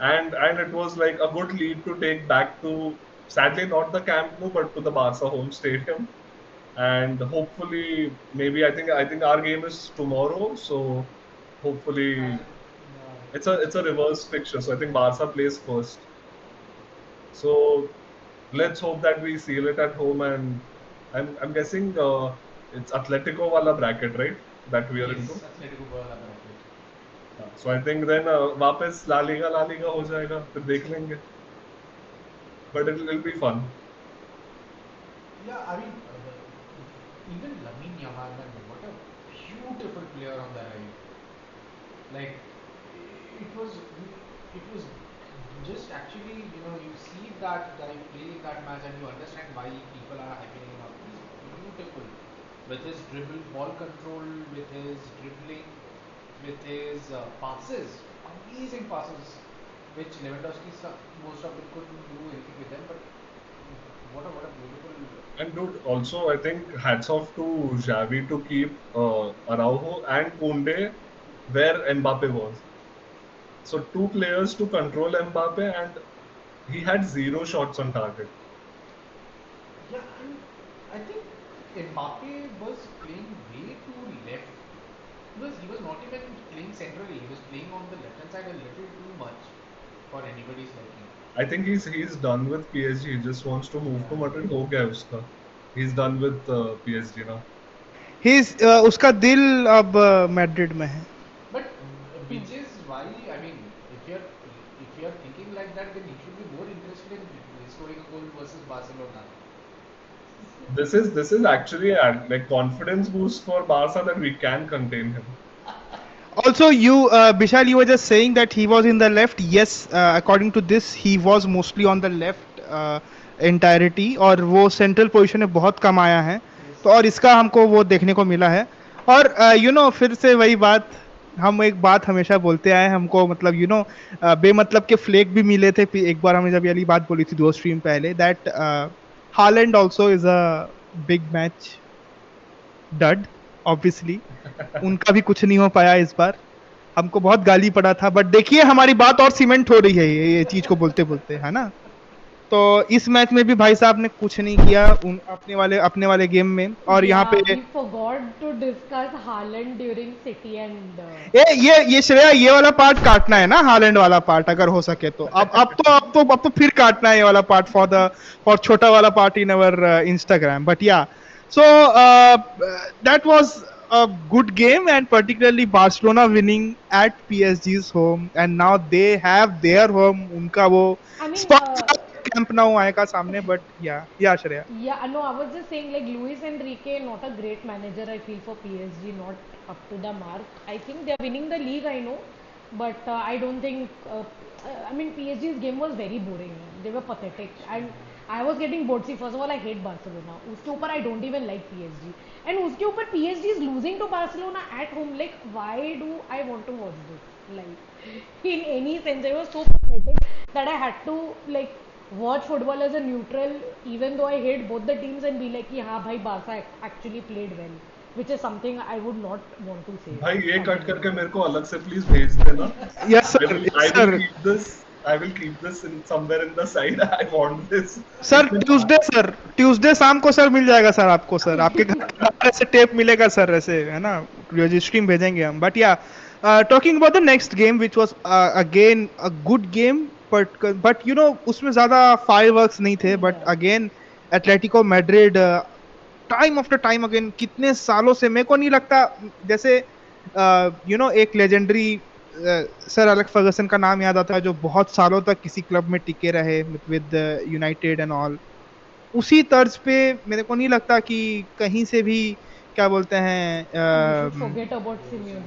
And it was like a good lead to take back to, sadly not the Camp Nou, but to the Barca home stadium. And hopefully, maybe I think our game is tomorrow, so hopefully it's a reverse fixture. So I think Barca plays first. So let's hope that we seal it at home. And I'm guessing it's Atletico wala bracket, right? That we are Yes, into. Atletico Barcelona bracket. So I think then वापस La Liga हो जाएगा, फिर देख लेंगे. But it'll be fun. Yeah, I mean, even Lamine Yamal, man, what a beautiful player on the right. Like, it was just actually, you see that guy play that match and you understand why people are hyping him up. He's beautiful with his dribble, ball control, with his dribbling, with his passes, amazing passes, which Lewandowski most of it couldn't do anything with them. But what a beautiful. And dude, also I think hats off to Xavi to keep Araujo and Koundé where Mbappe was. So two players to control Mbappe, and he had 0 shots on target. Yeah, and I think Mbappe was playing way too left. He was not even playing centrally. He was playing on the left hand side a little too much for anybody's liking. I think he's done with PSG. He just wants to move to Madrid. हो गया उसका. He's done with PSG now. उसका दिल अब Madrid में है. But which is why, I mean, if you're thinking like that, then you should be more interested in scoring a goal versus Barcelona. This is actually a like confidence boost for Barca that we can contain him. Also, Bishal, you were just saying that he was in the left. Yes, according to this, he was mostly on the left entirety, और वो central position में बहुत कम आया है. तो और इसका हमको वो देखने को मिला है. और फिर से वही बात, हम एक बात हमेशा बोलते आए हैं, हमको मतलब बेमतलब के फ्लेक भी मिले थे. एक बार हमने जब ये वाली बात बोली थी 2 स्ट्रीम पहले, that Haaland also is a big match dud. Obviously उनका भी कुछ नहीं हो पाया इस बार. हमको बहुत गाली पड़ा था, बट देखिए हमारी बात और सीमेंट हो रही है ये चीज को बोलते बोलते, है ना. तो इस मैच में भी भाई साहब ने कुछ नहीं किया अपने वाले गेम में. और यहाँ पे we forgot to discuss Haaland during City and ये श्रेया, ये वाला पार्ट काटना है ना, हालैंड वाला पार्ट अगर हो सके तो. अब तो फिर काटना है ये वाला पार्ट फॉर छोटा वाला part in our Instagram. But या, so that was a good game, and particularly Barcelona winning at PSG's home, and now they have their home. उनका वो I mean, Camp Nou आएगा सामने. But yeah, Shreya. Yeah, no, I was just saying, like, Luis Enrique, not a great manager, I feel, for PSG, not up to the mark. I think they're winning the league, I know, but I don't think. I mean, PSG's game was very boring. They were pathetic, and I was getting bored. See, first of all, I hate Barcelona. उसके ऊपर I don't even like PSG, and उसके ऊपर PSG is losing to Barcelona at home. Like, why do I want to watch this? Like, in any sense, it was so pathetic that I had to like watch football as a neutral, even though I hate both the teams, and be like कि हाँ भाई Barca actually played well, which is something I would not want to say. भाई ये cut Something करके like मेरे को अलग से प्लीज भेज देना. Yes sir, I yes will sir. keep this. I will keep this in somewhere in the side. I want this. Sir Tuesday शाम को सर मिल जाएगा सर आपको, सर आपके घर के बाहर ऐसे टेप मिलेगा सर, ऐसे है ना, स्ट्रीम भेजेंगे हम. बट या talking about the next game which was again a good game, but you know उसमें ज्यादा फायरवर्क्स नहीं थे. But again Atletico Madrid time after time again, कितने सालों से मेरे को नहीं लगता, जैसे यू नो एक लेजेंडरी सर एलेक्स फर्गसन का नाम याद आता है, जो बहुत सालों तक किसी क्लब में टिके रहे विद यूनाइटेड एंड ऑल. उसी तर्ज पे मेरे को नहीं लगता कि कहीं से भी क्या बोलते हैं forget about Simeone.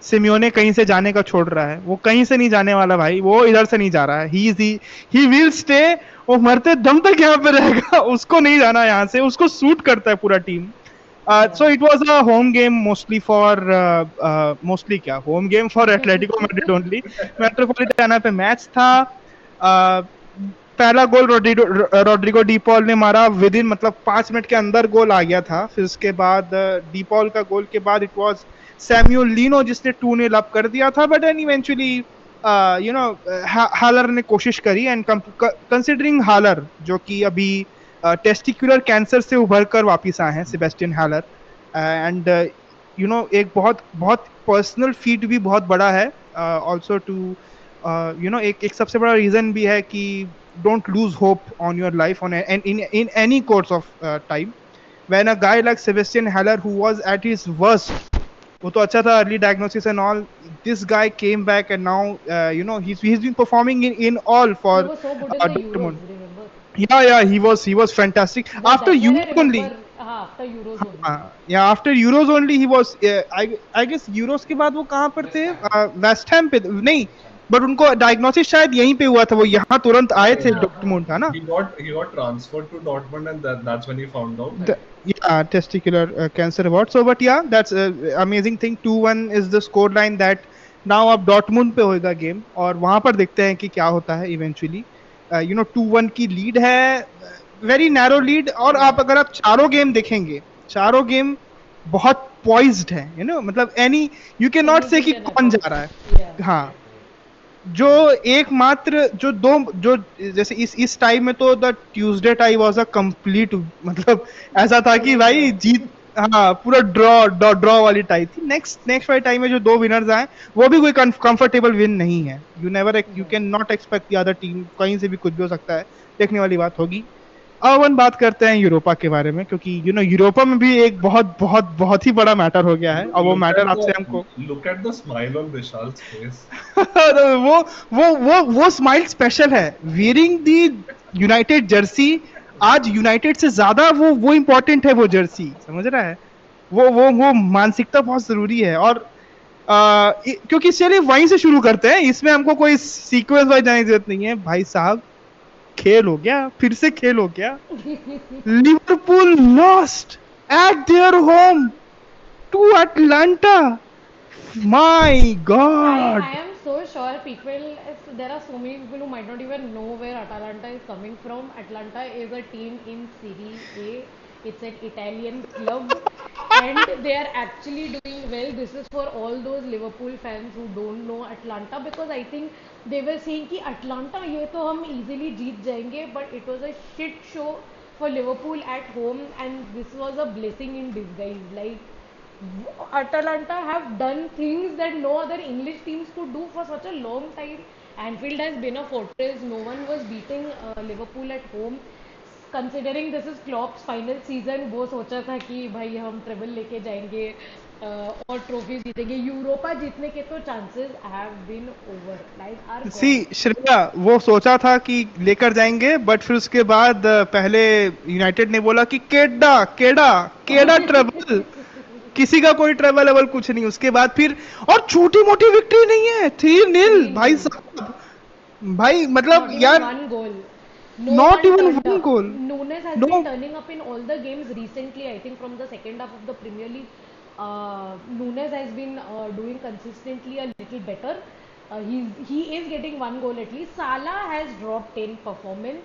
सिमियोने कहीं से जाने का छोड़ रहा है. वो कहीं से नहीं जाने वाला भाई, वो इधर से नहीं जा रहा है. He will stay. वो मरते दम तक यहाँ पे रहेगा. उसको नहीं जाना यहाँ से, उसको सूट करता है पूरा team. So it was a home game mostly for mostly क्या home game for Atletico Madrid only. मेट्रोपोलिटाना पे मैच था. पहला गोल रोड्रिगो डी पॉल ने मारा विद इन, मतलब 5 मिनट के अंदर गोल आ गया था. फिर उसके बाद डी पॉल का गोल के बाद इट वाज सैमुअल लीनो जिसने 2-0 अप कर दिया था. But and eventually you know hauler ने कोशिश करी, एंड कंसिडरिंग हालर जो कि अभी टेस्टिकुलर कैंसर से उभर कर वापिस आए हैं, Sebastian hauler, and you know एक बहुत बहुत पर्सनल फीट भी बहुत बड़ा है. ऑल्सो टू यू नो एक सबसे बड़ा रीजन भी है कि don't lose hope on your life on in any course of time. When a guy like Sebastian Haller who was at his worst, वो तो अच्छा था, early diagnosis and all, this guy came back and now you know he is been performing in all for He was so good in the Euros, Dortmund. remember? Yeah, he was fantastic. After That's where I Euros only. remember. After Euros only. Yeah, after Euros only he was. I guess Euros के बाद वो कहाँ पर थे? West Ham पे नहीं, but उनको diagnosis शायद यहीं पे हुआ था. वो यहाँ तुरंत आए थे, डॉर्टमुंड था ना. He got transferred to Dortmund, and that's when he found out. Yeah, testicular cancer what. So, but yeah, that's amazing thing. 2-1 is the score line that now अब डॉर्टमुंड पे होएगा गेम, और वहाँ पर देखते हैं कि क्या होता है इवेंचुअली. यू नो 2-1 की लीड है, वेरी नैरो लीड. और आप अगर आप चारों गेम देखेंगे, चारों गेम बहुत पॉइज्ड है, यू नो, मतलब एनी यू कैन नॉट से कि कौन जा रहा है. हाँ, जो एकमात्र जो दो जो जैसे इस टाइम में तो the Tuesday tie was a complete, मतलब ऐसा था कि भाई जीत, हाँ पूरा ड्रॉ वाली टाई थी. नेक्स्ट वाली टाइम में जो दो विनर्स आए, वो भी कोई कंफर्टेबल विन नहीं है. You can not expect the other team, कहीं से भी कुछ भी हो सकता है. देखने वाली बात होगी. अब अपन बात करते हैं यूरोपा के बारे में, क्योंकि यू नो यूरोपा में भी एक बहुत ही बड़ा मैटर हो गया है, और वो मैटर आपसे हमको Look at the smile on Bishal's face. वो स्माइल स्पेशल है. वियरिंग द यूनाइटेड जर्सी, आज यूनाइटेड से ज्यादा वो इम्पोर्टेंट है, वो जर्सी, समझ रहा है. वो मानसिकता बहुत जरूरी है. और क्योंकि चलिए वहीं से शुरू करते हैं, इसमें हमको कोई सीक्वेंस वाइज जाने की जरूरत नहीं है भाई साहब. खेल हो गया, फिर से खेल हो गया. Liverpool lost at their home to Atalanta. My God! I am so sure there are so many people who might not even know where Atalanta is coming from. Atlanta is a team in Serie A. It's an Italian club, and they are actually doing well. This is for all those Liverpool fans who don't know Atlanta, because I think they were saying कि Atlanta ये तो हम easily जीत जाएंगे, but it was a shit show for Liverpool at home, and this was a blessing in disguise. Like, Atalanta have done things that no other English teams could do for such a long time. Anfield has been a fortress. No one was beating Liverpool at home. Considering this is Klopp's final season, वो सोचा था कि भाई हम treble लेके जाएंगे और trophy जीतेंगे. यूरोपा जीतने के तो chances have been over, like are see Shreya, वो सोचा था कि लेकर जाएंगे, बट फिर उसके बाद पहले यूनाइटेड ने बोला कि केड़ा ट्रेबल, किसी का कोई ट्रेवल लेवल कुछ नहीं. उसके बाद फिर, और छोटी मोटी विक्ट्री नहीं है, 3-0 भाई साहब. भाई मतलब यार, not even one goal. Nunes has been turning up in all the games recently. I think from the second half of the Premier League, Nunes has been doing consistently a little better. He is getting one goal at least. Salah has dropped in performance.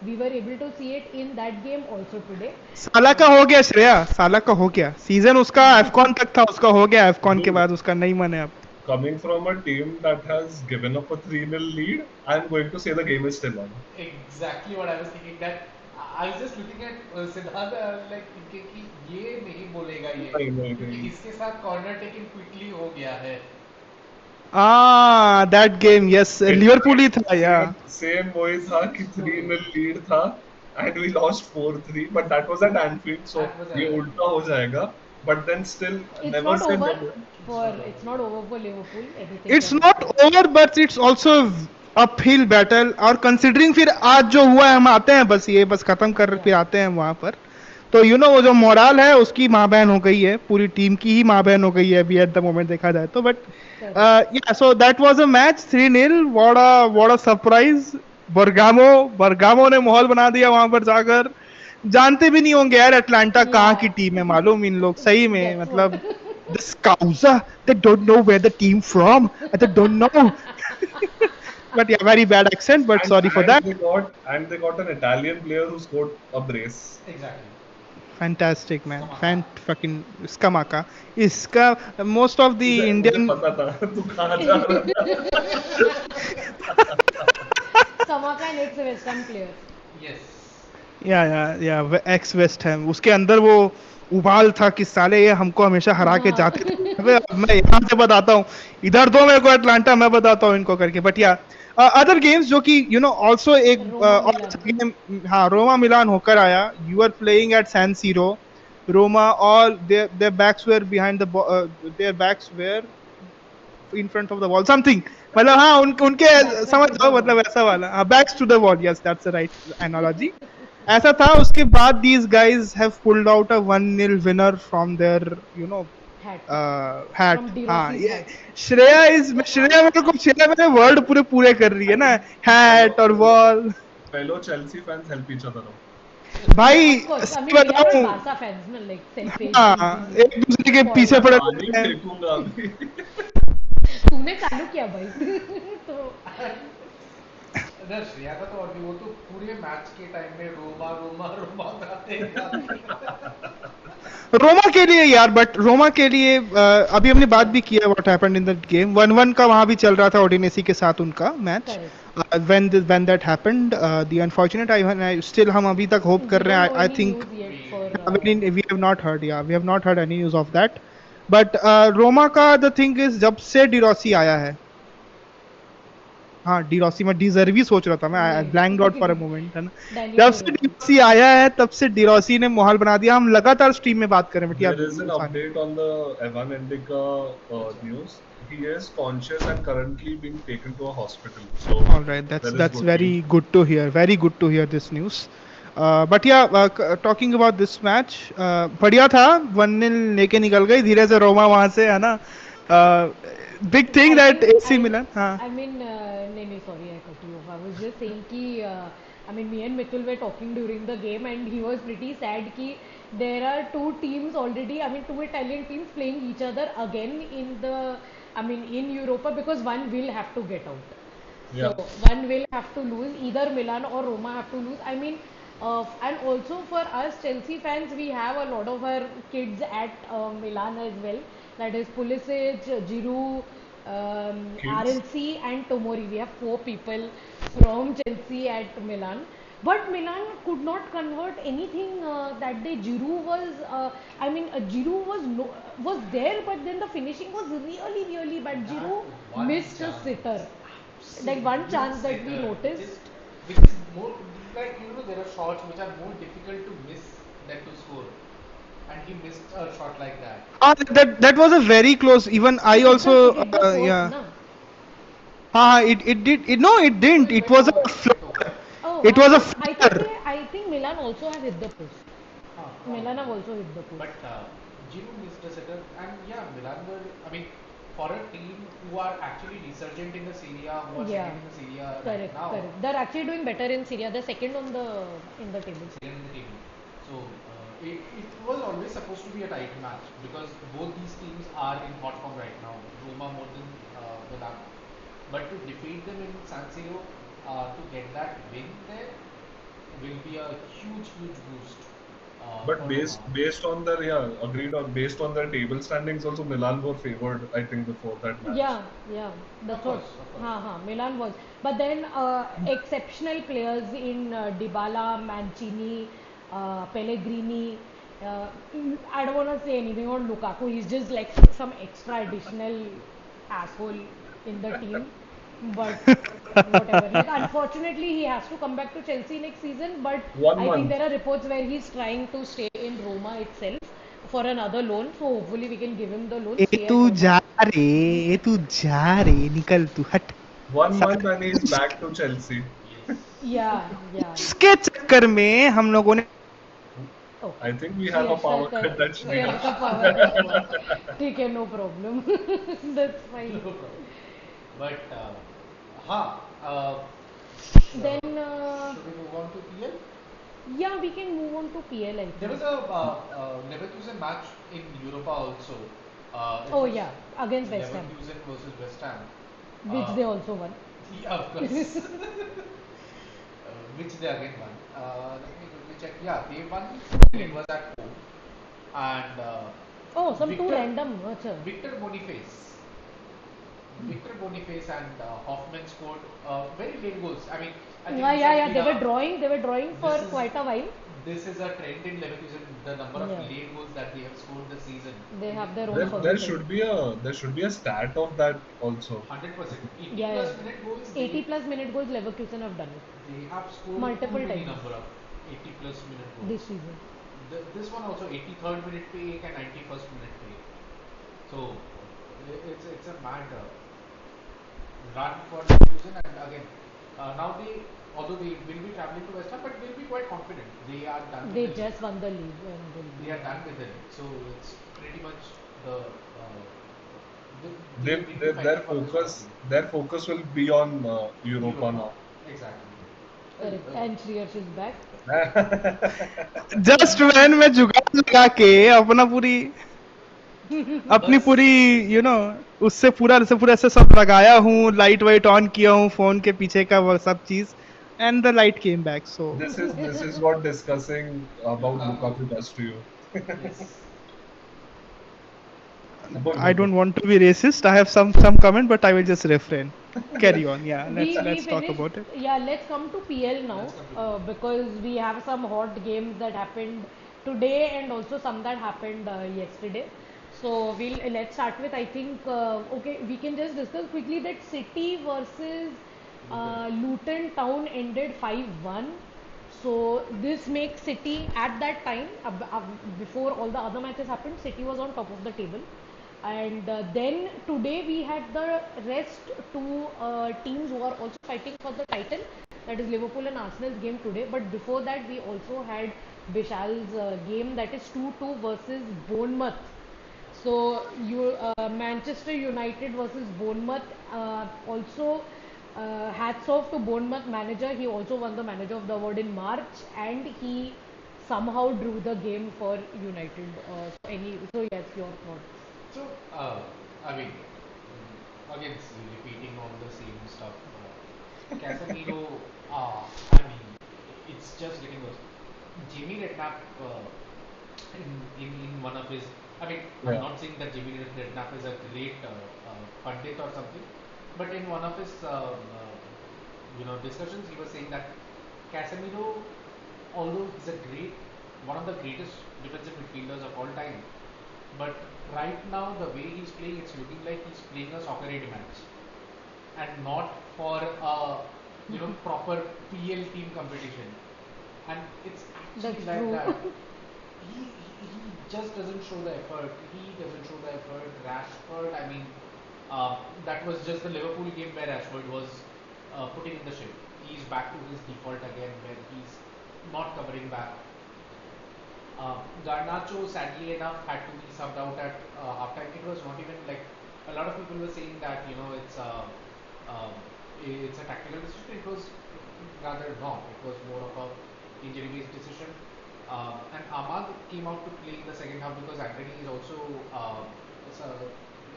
We were able to see it in that game also today. साला का हो गया श्रेया, साला का हो गया season, उसका Afcon तक था, उसका हो गया एफकॉन के Dude, बाद उसका नहीं मन है अब. coming from a team that has given up a 3-0 lead, I'm going to say the game is still on. Exactly what I was thinking. That I was just looking at Siddhant, like thinking कि ये नहीं बोलेगा ये, नहीं, नहीं, क्योंकि नहीं. इसके साथ कॉर्नर टेकिंग क्विकली हो गया है. दैट गेम, यस, लिवरपूल ही था यार. Same वही था कि 3-0 lead था and we lost 4-3, but that was at Anfield, so That was ये a उल्टा हो जाएगा. But then still, It's never not say over never. it's not over for Liverpool. Anything it's can not happen. Over but it's also uphill battle. और considering फिर आज जो हुआ है, हम आते हैं बस ये बस खत्म कर फिर आते हैं वहां पर. तो वो जो मोराल है उसकी माँ बहन हो गई है, पूरी टीम की ही माँ बहन हो गई है अभी एट द मोमेंट देखा जाए तो. But yeah, so that was a match 3-0. What a surprise. Bergamo ने माहौल बना दिया वहां पर जाकर. जानते भी नहीं होंगे यार अटलांटा कहाँ की टीम है, मालूम इन लोग सही में, Guess what? मतलब this Causa, they don't know where the team from, they don't know. But yeah, very bad accent, but sorry for that. They got an Italian player who scored a brace. exactly. Fantastic man, Scamacca. fucking Scamacca. Iska most of the मुझे Indian, पता था तू कहाँ जा रहा था. Samaka and ex-West Ham player. Yes. yeah, ex West Ham, उसके अंदर वो उबाल था कि साले ये हमको हमेशा हरा के जाते थे. अबे अब मैं यहाँ से बताता हूँ, इधर दो मेरे को अटलांटा, मैं बताता हूँ इनको करके. बट या, अदर गेम्स जो कि ऑल्सो एक रोमा और मिलान. गेम, हाँ, रोमा मिलान होकर आया. You are playing at San Siro. Roma, all their backs were behind the, their backs were in front of the wall something. मतलब हाँ, उनके Backs were समझ to the जाओ, wall. मतलब ऐसा वाला. हाँ, backs to the wall, yes that's the right analogy. ऐसा था. उसके बाद these guys have pulled out a 1-0 winner from there Hat. Hat. From De हाँ, Rossi's ये hat. श्रेया मेरे वर्ड पूरे कर रही है ना, हैट और wall. Fellow Chelsea fans help each other out. भाई Of course. I such mean, we are not बताऊं, Barca fans, no? Like selfish, हाँ, greedy, एक दूसरे के पीछे spoiled. पड़े पानी रहते हैं. फेंकूंगा अभी. तूने चालू किया भाई. तो अरे श्रेया का तो, और भी वो तो पूरे मैच के टाइम में रोमा रोमा रोमा गाते गाते. रोमा के लिए यार, बट रोमा के लिए अभी हमने बात भी किया what happened in that game. 1-1 का वहां भी चल रहा था ओडिनेसी के साथ उनका match. correct. When that happened, the unfortunate, I still, हम अभी तक होप कर We रहे don't हैं. know I any think news yet for. we have not heard, yeah, we have not heard any news of that. But Roma का the thing is, जब से डिरोसी आया है, हाँ, डिरोसी, मैं डिजर्वी सोच रहा था, मैं नहीं. Blanked out for a moment, है ना. Daniel जब से Orozco. डिरोसी आया है तब से डिरोसी ने माहौल बना दिया. हम लगातार स्ट्रीम में बात करें बेटिया. There is an update on the Evan Endika news. He is conscious and currently being taken to a hospital. So All right, there is that's good very news. good to hear. Very good to hear this news. But yeah, talking about this match, बढ़िया था. 1-0 लेके निकल गई धीरे से रोमा वहां से, है ना. Big thing that AC Milan, हाँ. I mean, no, sorry, I cut you off. I was just saying कि, I mean, me and Mittul were talking during the game, and he was pretty sad कि there are two teams already. I mean, two Italian teams playing each other again in the, I mean, in Europa, because one will have to get out. Yeah. So one will have to lose. Either Milan or Roma have to lose. I mean, and also for us Chelsea fans, we have a lot of our kids at Milan as well. That is Pulisic, Giroud, Kids. RLC, and Tomori. We have four people from Chelsea at Milan. But Milan could not convert anything that day. Giroud was, Giroud was there, but then the finishing was really, really bad. Giroud one missed a chance. sitter. Like one chance that we noticed. Which is more, like, there are shots which are more difficult to miss than to score, and he missed a shot like that. That was a very close. Even I also, It hit the post, yeah. na? It did. No, it didn't. It was a Went floater. over. Oh, It was a I think Milan also has hit the post. Milan have also hit the post. But Giroud missed a sitter, and yeah, Milan were, I mean, for a team who are actually resurgent in the Serie A, who are Yeah. second in the Serie A right Correct, now, correct. They're actually doing better in Syria. They're second on the in the table. second in the table. So it was always supposed to be a tight match because both these teams are in hot form right now. Roma more than Milan. But to defeat them in San Siro, to get that win there, will be a huge, huge boost But for Roma. based on their, yeah, agreed on, based on their table standings, also Milan were favored, I think, before that match. Yeah, yeah, Of that's what. course, of course. Milan was. But then exceptional players in Dybala, Mancini, Pellegrini. I don't want to say anything on Lukaku. He's just like some extra additional asshole in the team. But whatever. Like unfortunately, he has to come back to Chelsea next season. But One I think month. there are reports where he's trying to stay in Roma itself for another loan. So hopefully we can give him the loan, A stay तू at Roma. जा रे ए तू जा रे निकल तू हट 1 month साले and he's back to Chelsea. Yes. Yeah, yeah. उसके चक्कर में हम लोगों ने Okay. I think we have a Shreyash power का cut, that's Shreyash Shriharsh. का power cut हुआ. ठीक है, no problem. That's No fine. problem. But, ha, Then, should we move on to PL? yeah, we can move on to PL, I There think. was a Leverkusen match in Europa also. It Oh, was yeah, against West Ham, Leverkusen versus West Ham. which Uh, they also won. yeah, of course. Which they again won. Let me quickly check. Yeah, they won. It was at home. And Oh, some two Victor random. Achha. Victor Boniface. Victor Boniface and Hoffman scored very late goals. I mean, I think Yeah, this yeah, has yeah. been They were drawing for this is quite a while. this is a trend in Leverkusen. The number of Yeah, late goals that they have scored this season. they have their own There solution. should be a stat of that also. 100%. 80 Yeah, plus yeah. minute goals. 80 plus minute goals Leverkusen have done it They have scored too multiple many times number of 80 plus minute this goals. season. This one also 83rd minute पे एक and 91st minute पे. So it's a mad run for Leverkusen, and again now they, although they will be traveling to West Ham, but they'll be quite confident. They are done with They the league. just won the league and they'll They be are done done. with the league. So it's pretty much the they They, will be they, fighting for this trophy. their focus will be on Europa Europa, now. exactly. Correct. And Shriharsh is back. Just when मैं जुगाड़ लगा के अपनी बस पूरी उससे पूरा ऐसे सब लगाया हूँ लाइट वाइट ऑन किया हूँ फोन के पीछे का वो सब चीज and the light came back so This is what discussing about Lukaku. Lukaku does to you. Yes. I Boy. don't want to be racist. I have some comment, but I will just refrain. Carry on. Yeah, We let's talk finished. about it. Yeah, let's come to PL now Let's come to PL. because we have some hot games that happened today and also some that happened yesterday. So let's start with, I think, okay, we can just discuss quickly that City versus Luton Town ended 5-1. So this makes City at that time, before all the other matches happened, City was on top of the table. And then today we had the rest two teams who are also fighting for the title, that is Liverpool and Arsenal's game today. But before that, we also had Bishal's game, that is 2-2 versus Bournemouth. So Manchester United versus Bournemouth. Also, hats off to Bournemouth manager. He also won the manager of the award in March, and he somehow drew the game for United. So yes, your thoughts. So, I mean, again, repeating all the same stuff. Casemiro, I mean, it's just getting worse. Jamie Redknapp, in one of his, I mean, I'm Yeah. not saying that Jamie Redknapp is a great pundit or something, but in one of his, discussions, he was saying that Casemiro, although he's one of the greatest defensive midfielders of all time, but right now, the way he's playing, it's looking like he's playing a soccer aid match and not for a proper PL team competition. And it's actually That's like true. that. He just doesn't show the effort. He doesn't show the effort. Rashford, I mean, that was just the Liverpool game where Rashford was putting in the ship. He's back to his default again, where he's not covering back. Garnacho, sadly enough, had to be subbed out at halftime. It was not even like a lot of people were saying that um, it's a tactical decision. It was rather not. It was more of a injury-based decision. And Ahmad came out to play in the second half because Anthony is also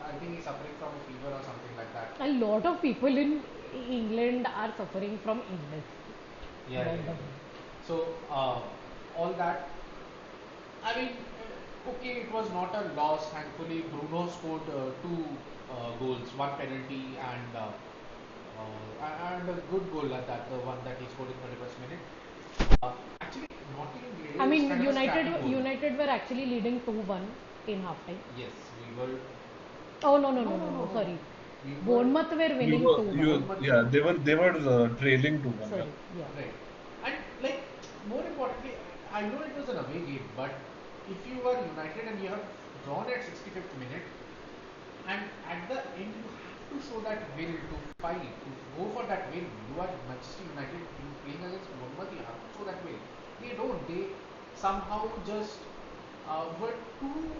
I think he's suffering from a fever or something like that. A lot of people in England are suffering from illness. Yeah, By yeah, the yeah. way. So all that. I mean, okay, it was not a loss. Thankfully, Bruno scored two goals, one penalty and a good goal at that, the one that he scored in 21st minute. Actually, Nottingham I is mean, kind of a scrappy goal. United were actually leading 2-1 in halftime. Yes, we were. Oh no, No. sorry. We were Bournemouth were winning 2-1. Bournemouth. yeah, they were trailing 2-1. Yeah. Sorry, yeah. Right. And like more importantly, I know it was an away game, but if you are United and you have drawn at 65th minute, and at the end you have to show that will to fight, to go for that win. You are Manchester United, you playing against Bournemouth, you have to show that will. They don't. They somehow just were too.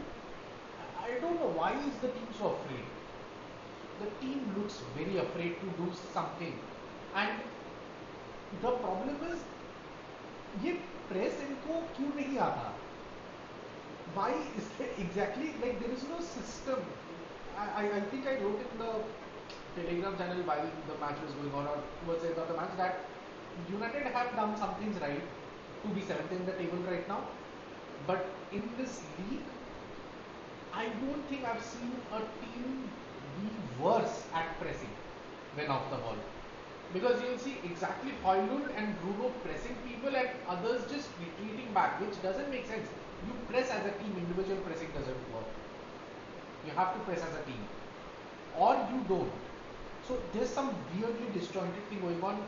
I don't know why is the team so afraid. The team looks very afraid to do something, and the problem is ये press इनको क्यों नहीं आता? Why is there exactly like there is no system? I think I wrote in the Telegram channel while the match was going on or towards the end of the match that United have done some things right to be seventh in the table right now, but in this league, I don't think I've seen a team be worse at pressing when off the ball. Because you'll see exactly Højlund and Bruno pressing people and others just retreating back, which doesn't make sense. You press as a team, individual pressing doesn't work. You have to press as a team, or you don't. So there's some weirdly disjointed thing going on.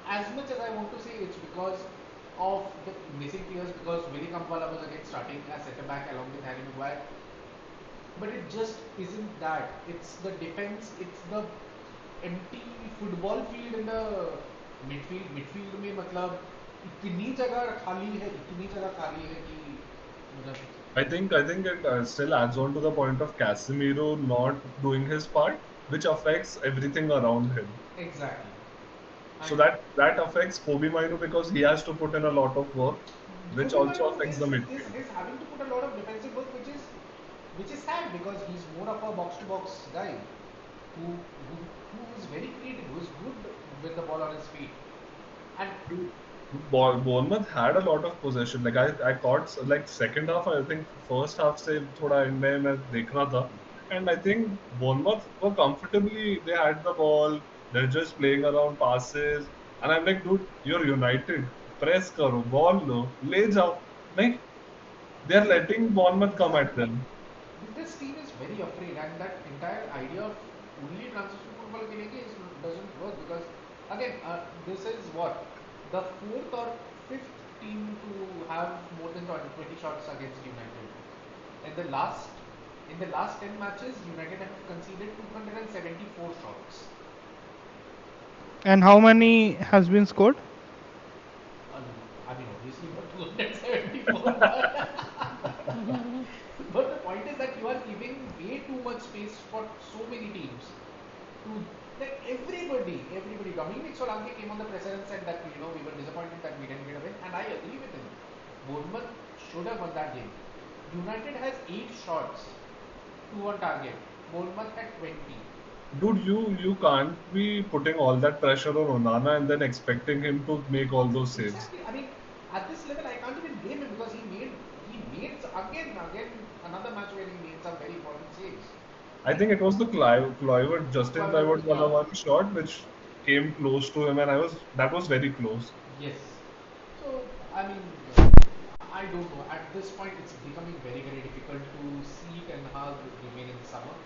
As much as I want to say it's because of the missing players, because Willy Kampala was again starting as centre back along with Harry Maguire, but it just isn't that. It's the defense, it's the empty football field in the midfield में मतलब इतनी जगह खाली है कि मतलब I think it still adds on to the point of Casemiro not doing his part, which affects everything around him. exactly. So that affects Kobe Mino because he has to put in a lot of work, which Kobe also Mino affects the midfield. is having to put a lot of defensive work, which is sad because he's more of a box to box guy who is very creative, who is good with the ball on his feet, and Bournemouth had a lot of possession. Like I caught like second half. I think first half से थोड़ा end में मैं देख रहा था, and I think Bournemouth were comfortably. They had the ball. They're just playing around passes, and I'm like, dude, you're United. Press करो, ball लो, ले जाओ. नहीं, they're letting Bournemouth come at exactly. them. This team is very afraid, and that entire idea of only transition football खेलेंगे doesn't work because again this is what the fourth or fifth team to have more than 20 shots against United. In the last 10 matches, United have conceded 274 shots. And how many has been scored? I mean, obviously not 274, but the point is that you are giving way too much space for so many teams. To like everybody. Dominic Solanke came on the presser and said that we were disappointed that we didn't get a win, and I agree with him. Bournemouth should have won that game. United has 8 shots, 2 on target. Bournemouth had 20. Dude, you can't be putting all that pressure on Onana and then expecting him to make all those saves. Exactly. I mean, at this level, I can't even blame him because he made again another match where he made some very important saves. I think it was the Justin Kluivert Yeah. one shot which came close to him, and that was very close. Yes. So I mean, I don't know. At this point, it's becoming very difficult to see Ten Hag remain in the summer.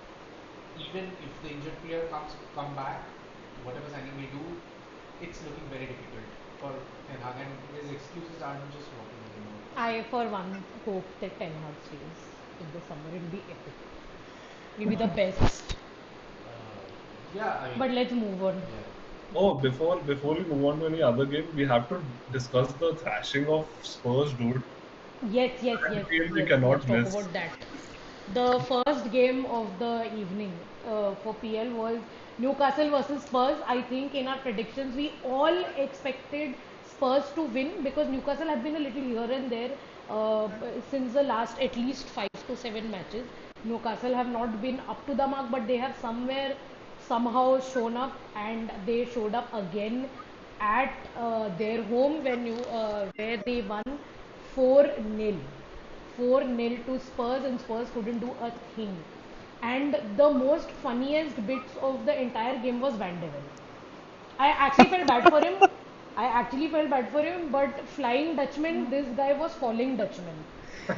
Even if the injured player come back, whatever signing we do, it's looking very difficult for Ten Hag, and his excuses aren't just working anymore. I, for one, hope that Ten Hag stays in the summer. It'll be epic. It'll be the best. Yeah, I mean, But let's move on. yeah. Oh, before we move on to any other game, we have to discuss the thrashing of Spurs, dude. Yes. That game we Let's cannot talk miss. about that. The first game of the evening for PL was Newcastle versus Spurs. I think in our predictions we all expected Spurs to win because Newcastle have been a little here and there since the last at least 5 to 7 matches. Newcastle have not been up to the mark, but they have somehow shown up, and they showed up again at their home where they won 4-0. 4-0 to Spurs, and Spurs couldn't do a thing. And the most funniest bits of the entire game was Van de Ven. I actually felt bad for him. But Flying Dutchman, this guy was falling Dutchman.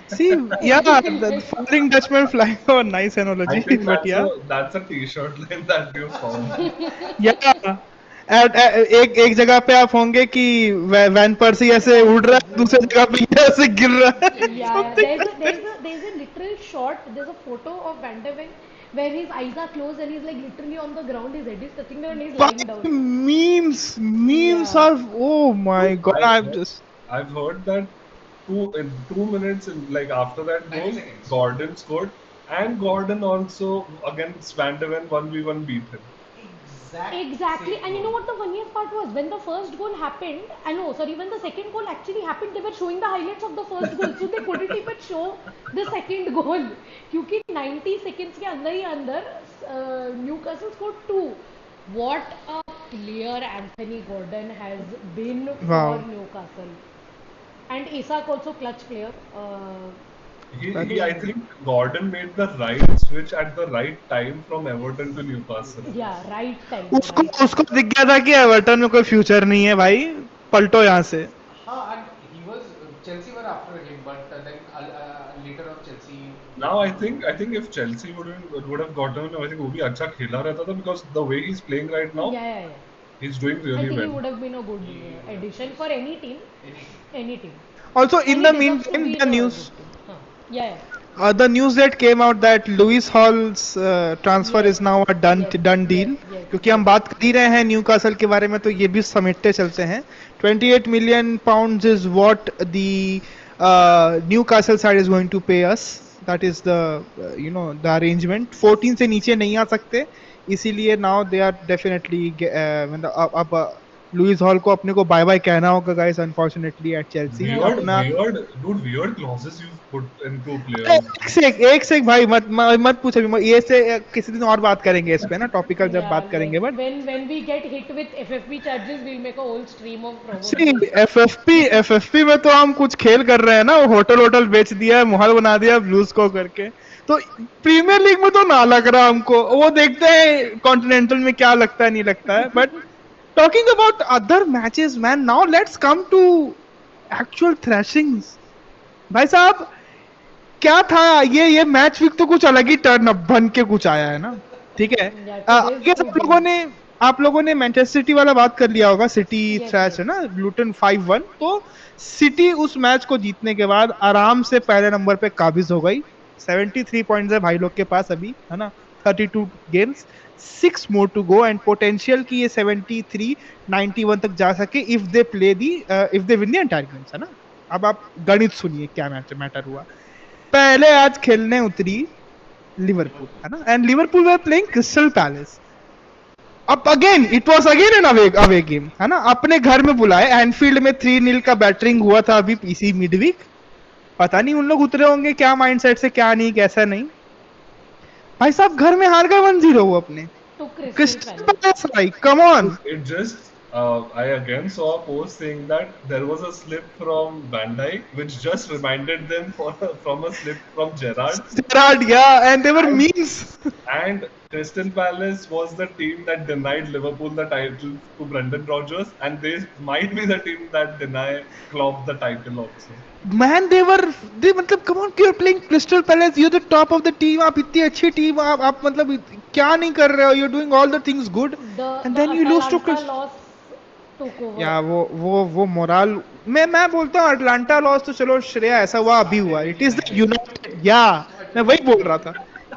See, yeah, the falling Dutchman flying. Oh, nice I analogy. think But yeah, that's a t-shirt line that you found. yeah. एक जगह पे आप होंगे कि van पर्सी ऐसे उड़ रहा है, दूसरी जगह पे ये ऐसे गिर रहा है. Yeah, yeah. Something like that. There's a literal shot. There's a photo of Van de Ven where his eyes are closed and he's like literally on the ground. His head is touching the ground and he's lying But down. memes Yeah. are, oh my god, I'm just. I've heard that in 2 minutes like after that 90 goal, seconds. Gordon scored, and Gordon also against Van de Ven 1v1 beat him. Exactly. Same And you know goal. what the funniest part was? When the first goal happened, when the second goal actually happened, they were showing the highlights of the first goal. So they couldn't even show the second goal. क्योंकि 90 seconds के अंदर ही अंदर Newcastle scored 2. What a player Anthony Gordon has been for Wow. Newcastle. And Isak also clutch player. I think Gordon made the right switch at the right time from Everton to Newcastle. Yeah, right time. उसको Right time. उसको दिख गया था कि Everton में कोई future नहीं है भाई, पलटो यहाँ से. And he was Chelsea were after him, but then later on Chelsea. Now I think if Chelsea would have gotten him, I think वो भी अच्छा खेला रहता था, because the way he's playing right now, Yeah. he's doing I really think he well. would have been a good addition for any team. Any team. Also, in And the he deserves to meantime, be the in a news. good team. Huh. Yeah. The news that came out that Lewis Hall's transfer Yes. is now a done Yes. deal. Yes. क्योंकि हम बात कर ही रहे हैं Newcastle के बारे में, तो ये भी समेटते चलते हैं. 28 million pounds is what the Newcastle side is going to pay us. That is the the arrangement. 14 से नीचे नहीं आ सकते, इसीलिए now they are definitely अब लुइस हॉल को अपने को बाय बाय कहना होगा गाइस, अनफॉर्चुनेटली एट चेल्सी. अपना Weird clauses you've put into players. एक से एक भाई मत पूछ अभी, ये से किसी दिन और बात करेंगे इस पे ना, टॉपिकल जब बात करेंगे. But when we get hit with FFP charges, we'll make a whole stream of see promotions. FFP में तो हम कुछ खेल कर रहे हैं ना, होटल बेच दिया है, महल बना दिया ब्लूज को करके. तो प्रीमियर लीग में तो ना लग रहा हमको, वो देखते हैं कॉन्टिनेंटल में क्या लगता है नहीं लगता है. But talking about other matches man, now let's come to actual thrashings. भाई साहब क्या था ये मैच वीक तो कुछ अलग ही टर्न अप बन के कुछ आया है ना. ठीक है, आप लोगों ने मैनचेस्टर सिटी वाला बात कर लिया होगा. सिटी थ्रैश है ना, लूटन 5-1. तो सिटी उस मैच को जीतने के बाद आराम से पहले नंबर पे काबिज हो गई. 73 पॉइंट्स है भाई लोग के पास अभी, है ना. 32 games, 6 more to go, and potential की ये 73 91 तक जा सके if they win the entire games, है ना. अब आप गणित सुनिए क्या मैटर हुआ. पहले आज खेलने उतरी लिवरपूल, है ना, and Liverpool were playing Crystal Palace. अब again it was again an away game, है ना. अपने घर में बुलाए, एनफील्ड में 3-0 का बैटरिंग हुआ था अभी इसी मिडवीक. पता नहीं उन लोग उतरे होंगे क्या माइंडसेट से, क्या नहीं कैसा नहीं. भाई साहब घर में हार गए 1-0 वो अपने क्रिस्टल पैलेस. भाई come on. It just I again saw a post saying that there was a slip from Van Dijk, which just reminded them from a slip from Gerrard. Yeah, and they were memes. And Crystal Palace was the team that denied Liverpool the title to Brendan Rodgers, and they might be the team that deny Klopp the title also. Man, they मतलब come on, you're playing Crystal Palace, you're the top of the team. आप इतनी अच्छी team, आप मतलब क्या नहीं कर रहे हो, you're doing all the things good, and then you lose to Crystal. या वो मोरल मैं बोलता हूँ अटलांटा लॉस तो चलो श्रेया ऐसा हुआ अभी हुआ. इट इज द यूनाइटेड, या मैं वही बोल रहा था,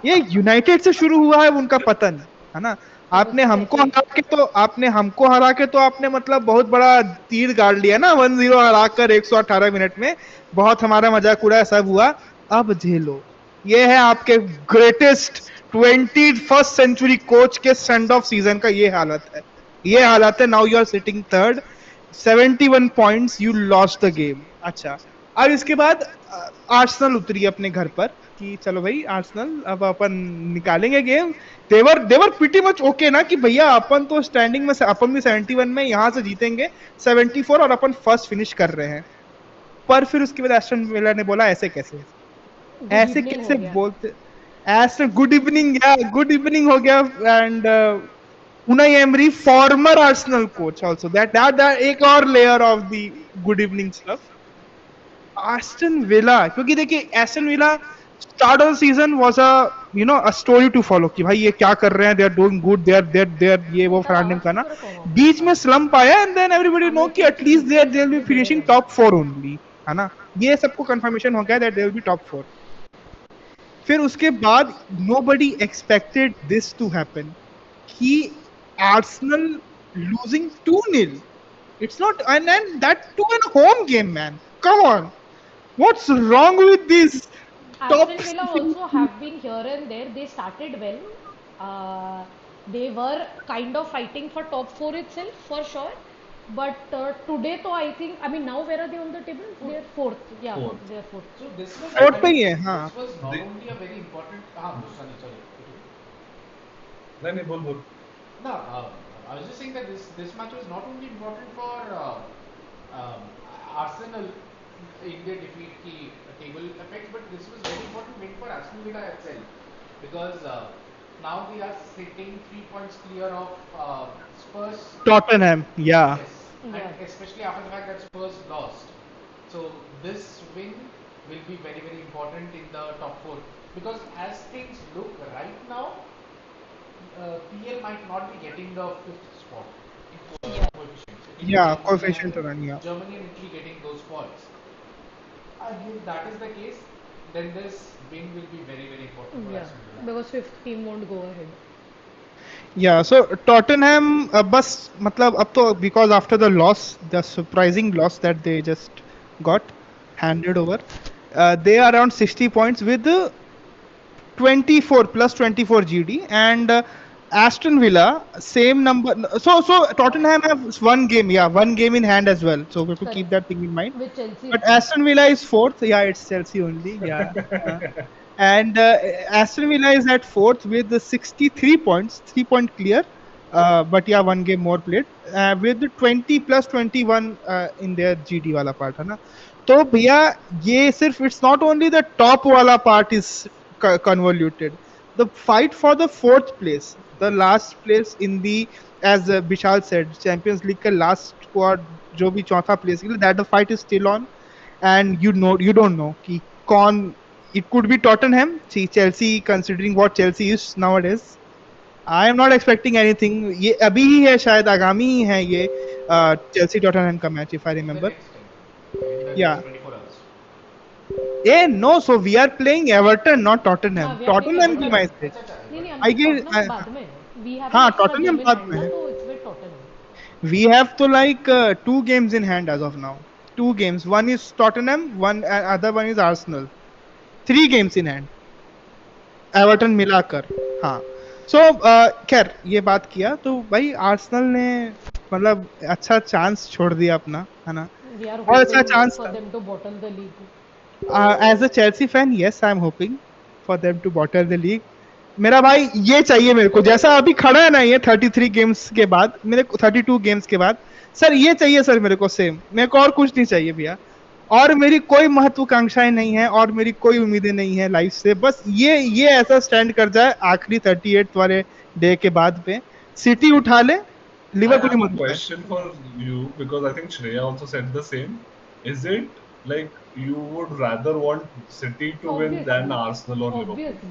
ये यूनाइटेड से शुरू हुआ है उनका पतन, है ना. आपने हमको हरा के तो आपने मतलब बहुत बड़ा तीर गाड़ लिया ना, 1-0 हरा कर 118 मिनट में. बहुत हमारा मजाक उड़ा, सब हुआ. अब झेलो. ये है आपके ग्रेटेस्ट 21st सेंचुरी कोच के सेंड ऑफ सीजन का ये हालत है. Now you are sitting third, 71 points, you lost the game. अच्छा, और इसके बाद आर्सेनल उतरी अपने घर पर कि चलो भाई आर्सेनल अब अपन निकालेंगे गेम. देवर प्रीटी मच ओके ना कि भैया अपन तो स्टैंडिंग में अपन भी 71 में यहाँ से जीतेंगे 74 और अपन फर्स्ट फिनिश कर रहे हैं. पर फिर उसके बाद एस्टन विला ने बोला ऐसे कैसे, गुड ऐसे इवनिंग हो कैसे गया. बोलते. एस्टन गुड इवनिंग हो गया. And Unai Emery, former Arsenal coach, also that एक और layer of the good evening stuff. Aston Villa, क्योंकि देखिए Aston Villa start of season was a story to follow कि भाई ये क्या कर रहे हैं, they are doing good, they are ये वो इनका फलाने आवाज का ना. थोड़ा कम हो बीच में स्लम्प आया एंड देन एवरीबॉडी नो कि एटलीस्ट दे विल बी गया फिनिशिंग टॉप 4 ओनली, है ना. ये सबको कंफर्मेशन हो गया that they will be top 4. फिर उसके बाद nobody expected this to happen कि Arsenal losing 2-0. It's not, and that too in a home game, man. Come on. What's wrong with these top Aston Villa also have been here and there. They started well. They were kind of fighting for top 4 itself for sure. But today, though, I think, I mean, now where are they on the table? They are fourth. Yeah, Fourth. they are fourth. So this was I fourth पे think ही है, हाँ. this was not they, only a very important. Sorry. नहीं बोल. No, I was just saying that this match was not only important for um, Arsenal in their defeat की table effects, but this was very important win for Aston Villa itself because now they are sitting 3 points clear of Spurs. Tottenham, yeah. Yes, Yeah. and especially after the fact that Spurs lost. So this win will be very very important in the top 4 because as things look right now. PL might not be getting the 5th spot in coefficient. It will be Yeah, Germany coefficient and run, yeah. Germany and Italy getting those spots. And if that is the case, then this win will be very very important for Yeah, Aston Villa. because fifth team won't go ahead. Yeah, so Tottenham बस मतलब अब तो because after the loss, the surprising loss that they just got handed over, they are around 60 points with 24 plus 24 GD and Aston Villa same number. So Tottenham have one game in hand as well. So we have to keep Correct. that thing in mind. With Chelsea But itself. Aston Villa is fourth. Yeah, it's Chelsea only. Yeah. And Aston Villa is at fourth with the 63 points, 3 point clear. But yeah, one game more played with the 20 plus 21 in their GD वाला part है ना. तो भैया ये सिर्फ it's not only the top वाला part is convoluted. The fight for the fourth place, the last place in the, as Bishal said, Champions League का last squad जो भी चौथा place के लिए, that the fight is still on. And you don't know कि कौन. It could be Tottenham. See, Chelsea, considering what Chelsea is nowadays, I am not expecting anything. ये अभी ही है शायद, आगामी ही है ये Chelsea Tottenham का match if I The remember. next time, in the Yeah. next 24 hours. No, so we are playing Everton, not Tottenham. हाँ, we are playing Tottenham की Everton. मैच है. अच्छा अच्छा. नहीं नहीं I हम guess Tottenham बाद में है. We have हाँ, an extra Tottenham game in बाद hand में ना, है. तो it's with Tottenham. We have to like 2 games in hand as of now. 2 games. One is Tottenham, one other one is Arsenal. 3 games in hand. Everton मिलाकर. हाँ. सो खैर ये बात किया तो भाई आर्सेनल ने मतलब अच्छा चांस छोड़ दिया अपना, है ना. We are और अच्छा hoping chance for them to bottle the league. As a Chelsea fan, yes I am hoping for them to bottle the league. मेरा भाई ये चाहिए मेरे को, जैसा अभी खड़ा है ना ये 33 गेम्स के बाद, मेरे को 32 गेम्स के बाद, सर ये चाहिए सर मेरे को सेम. मेरे को और कुछ नहीं चाहिए भैया. और मेरी कोई महत्वाकांक्षाएं नहीं है और मेरी कोई उम्मीदें नहीं है लाइफ से. बस ये ऐसा स्टैंड कर जाए आखिरी 38 वाले डे के बाद पे, सिटी उठा ले, I लिवरपूल have a मत उठाए. question for you because I think Shreya also said the same. Is it like you would rather want City to win than Arsenal or Liverpool? Obviously,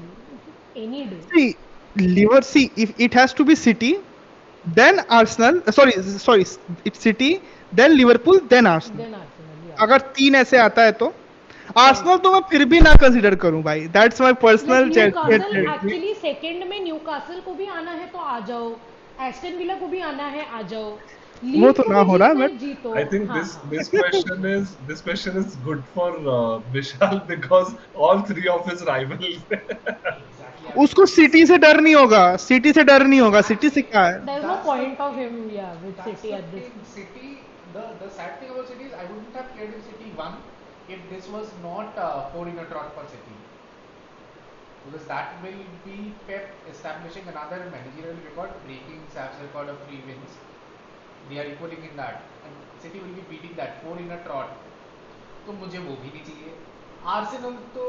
any day. See, if it has to be City, then Arsenal. Sorry, it's City, then Liverpool, then Arsenal. Then Arsenal, yeah. अगर 3 ऐसे आता है तो Arsenal तो मैं फिर भी ना कंसीडर करूं भाई. That's my personal Newcastle actually second में न्यूकासल को भी आना है तो आ जाओ, एस्टन विला को भी आना है आ जाओ. वो तो ना हो रहा बट जीतो. I think this question is good for Vishal because all 3 of his rivals. Exactly. उसको सिटी से डर नहीं होगा. सिटी से क्या है. There's no point of him, yeah, with That's City the at this thing. City, the sad thing about City is I wouldn't have cared if City won if this was not four in a trot for City, because that will be Pep establishing another managerial record, breaking Sav's record of 3 wins. They are equaling in that, and City will be beating that four in a trot. तो मुझे वो भी नहीं चाहिए. Arsenal तो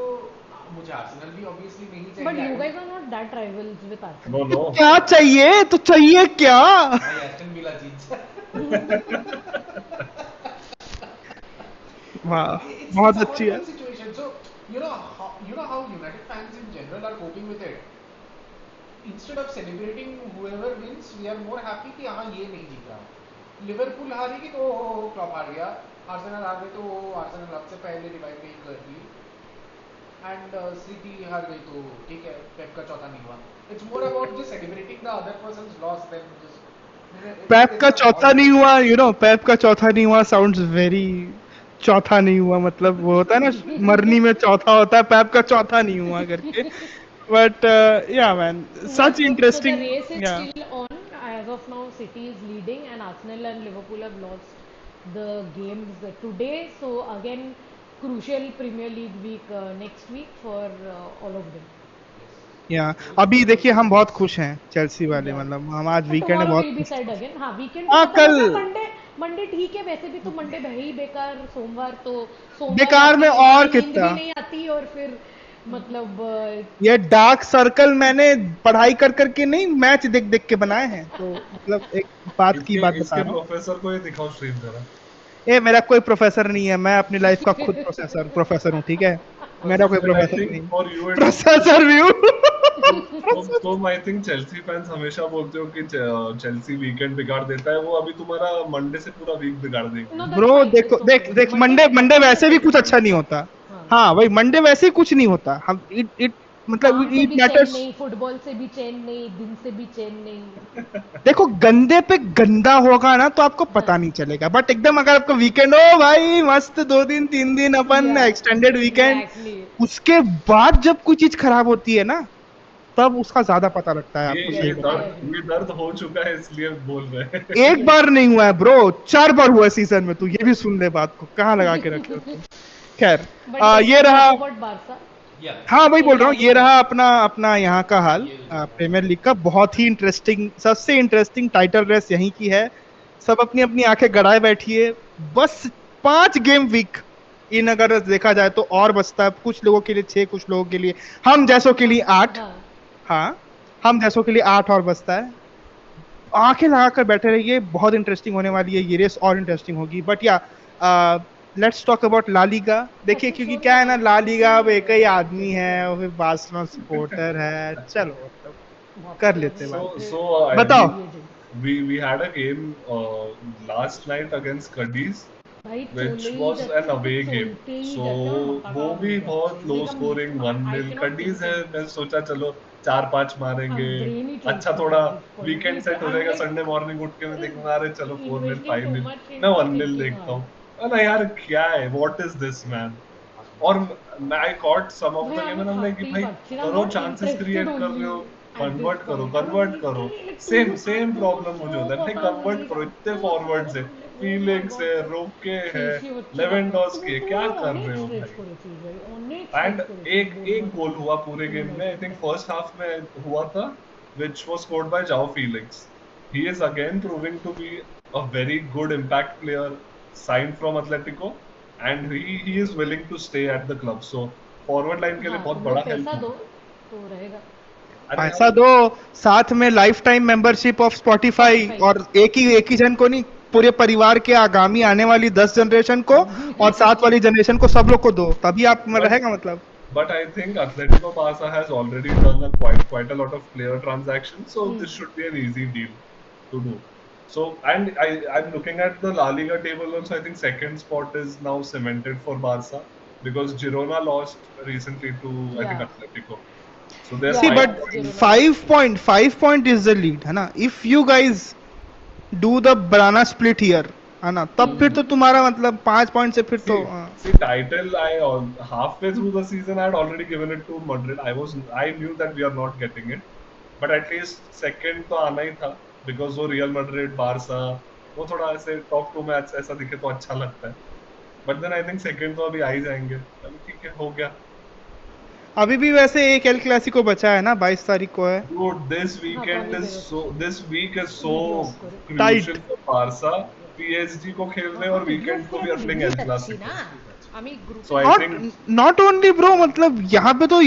मुझे Arsenal भी obviously नहीं चाहिए. But you guys are not that rivals with Arsenal. No, no. क्या चाहिए तो चाहिए क्या? भाई एस्टन विला जीत जाए. वाह, It's बहुत a अच्छी है. horrible situation. So you know how United fans in general are coping with it. Instead of celebrating whoever wins, we are more happy कि हाँ ये नहीं जीता. लिवरपूल हारेगी तो ओ क्लब हार गया. आर्सेनल हार गई तो आर्सेनल सबसे पहले रिवाइव नहीं कर दी. एंड सिटी हार गई तो ठीक है, पेप का चौथा नहीं हुआ. It's more about just celebrating the other persons loss than just Pep का चौथा नहीं हुआ, पेप का चौथा नहीं हुआ साउंड्स वेरी, चौथा नहीं हुआ मतलब वो होता है ना मरनी में चौथा होता है, पेप का चौथा नहीं हुआ करके. बट या man, such interesting. The race is या still on. As of now, City is leading, and Arsenal and Liverpool have lost the games today. So again, crucial Premier League week next week for all of them. या अभी देखिए हम बहुत खुश हैं Chelsea वाले, मतलब हम आज But वीकेंड में tomorrow बहुत will be खुश. said again. हाँ, weekend हाँ, तो खत्म होगा. कल मंडे ठीक है, वैसे भी तो मंडे ही बेकार. सोमवार बेकार में रात और नींद भी कितना. नहीं आती, और फिर मतलब ये डार्क सर्कल मैंने पढ़ाई कर करके नहीं, मैच देख देख के बनाए हैं. तो मतलब एक बात की बात बता इसके रहा हूँ. प्रोफेसर को ये दिखाओ स्ट्रीम जरा. ए मेरा कोई प्रोफेसर नहीं है, मैं अपनी लाइफ का खुद प्रोफेसर हूँ, ठीक है. मेरा कोई But I प्रोफेसर think नहीं. for you it professor view. तुम आई थिंक चेल्सी फैंस हमेशा बोलते हो कि चेल्सी वीकेंड बिगाड़ देता है. वो अभी तुम्हारा मंडे से पूरा वीक बिगाड़ देगी. No, that's bro fine. देखो, It's okay. देख Monday मंडे better वैसे भी than कुछ अच्छा Tuesday. नहीं होता. हाँ. हाँ भाई, मंडे वैसे ही कुछ नहीं होता. हम इट मतलब काम से इट भी चैन मैटर्स. नहीं, फुटबॉल से भी चैन नहीं, दिन से भी चैन नहीं. देखो गंदे पे गंदा होगा ना तो आपको पता हाँ. नहीं चलेगा, बट एकदम अगर आपको वीकेंड हो भाई मस्त 2 दिन 3 दिन अपन Yeah, एक्सटेंडेड वीकेंड, exactly. उसके बाद जब कोई चीज खराब होती है ना तब उसका ज्यादा पता लगता है ये आपको. Yes, सही ये बताऊं, I agree. दर्द हो चुका है इसलिए बोल रहे हैं. एक Yes. बार नहीं हुआ है ब्रो, 4 बार हुआ है सीजन में. तू ये भी सुन ले बात को, कहाँ लगा के रखे हो तुम. खैर But let's ये talk रहा. about Barca. Yeah. हाँ वही बोल रहा हूँ, La ये Liga. रहा अपना अपना यहाँ का हाल प्रीमियर लीग का. बहुत ही इंटरेस्टिंग, सबसे इंटरेस्टिंग टाइटल रेस यहीं की है. सब अपनी अपनी आंखें गड़ाए बैठिए. बस 5 गेम वीक इन अगर देखा जाए तो और बचता है. कुछ लोगों के लिए 6, कुछ लोगों के लिए, हम जैसों के लिए 8. हाँ. हाँ, हम जैसों के लिए 8 और बचता है. आंखें लगाकर बैठे रहिए, बहुत इंटरेस्टिंग होने वाली है ये रेस, और इंटरेस्टिंग होगी. But yeah let's talk about La Liga. देखिए क्योंकि क्या है ना, ला लीगा अब एक ही आदमी है और फिर बार्सिलोना सपोर्टर है. चलो मतलब कर लेते हैं बात. So बताओ. we had a game last night against Cadiz, भाई which चोले ही was जाते an away हैं, game. चोलते ही So जाते हैं, और मक्का वो का भी हो गया. बहुत लो चोले का स्कोरिंग I 1-0. cannot Cadiz है, think मैं सोचा चलो 4-5 मारेंगे, brain ही trust अच्छा नहीं थोड़ा कर रही. वीकेंड सेट हो I'm जाएगा. like, संडे मॉर्निंग उठ के मैं देखूंगा अरे चलो 4-0 investing so 5-0, much मैं into 1-0 thinking देखता hard. हूँ. अरे यार क्या है, व्हाट इज दिस मैन. और I caught some of the game and I'm like कि भाई करो, चांसेस क्रिएट कर रहे हो, कन्वर्ट करो. सेम प्रॉब्लम मुझे होता है. भाई कन्वर्ट करो, इतने फॉरवर्ड्स है, फीलिंग्स है, रोके है, लेवेंडोस्की है, क्या कर रहे हो भाई. एंड एक गोल हुआ पूरे गेम में, आई थिंक फर्स्ट हाफ में हुआ था, which was scored by João Felix. He is again proving to be a very good impact player, signed from Atletico, and he is willing to stay at the club. So forward line के लिए बहुत बड़ा पैसा help. दो तो रहेगा. पैसा दो, साथ में life time membership of Spotify, और एक ही जन को नहीं, पूरे परिवार के आगामी आने वाली 10 जनरेशन को और 7 वाली जनरेशन को, सब लोग को दो, तभी आप में रहेगा मतलब. But I think Atletico Barca has already done quite a lot of player transactions, so this should be an easy deal to do. So, and I'm looking at the La Liga table also. I think second spot is now cemented for Barca because Girona lost recently to I think Atletico. So they're See, 5 but points. 5 point is the lead है ना. If you guys do the banana split here है ना, तब फिर तो तुम्हारा मतलब 5 point से फिर तो See, title halfway through the season I had already given it to Madrid. I knew that we are not getting it, but at least second तो आना ही था because वो Real Madrid, Barca, वो थोड़ा ऐसे टॉप 2 मैच ऐसा दिखे तो अच्छा लगता है. But then I think second तो अभी आ ही जाएंगे. चलो ठीक है, हो गया. अभी भी वैसे एक एल क्लासिको बचा है ना, 22 तारीख को है. Dude, this हाँ, weekend काफी is जगह so. This week is so videos को Tight. crucial for Barca. PSG को खेलने और weekend को we are playing El Clasico. আমি group So I Not think not only bro, मतलब यहाँ पे तो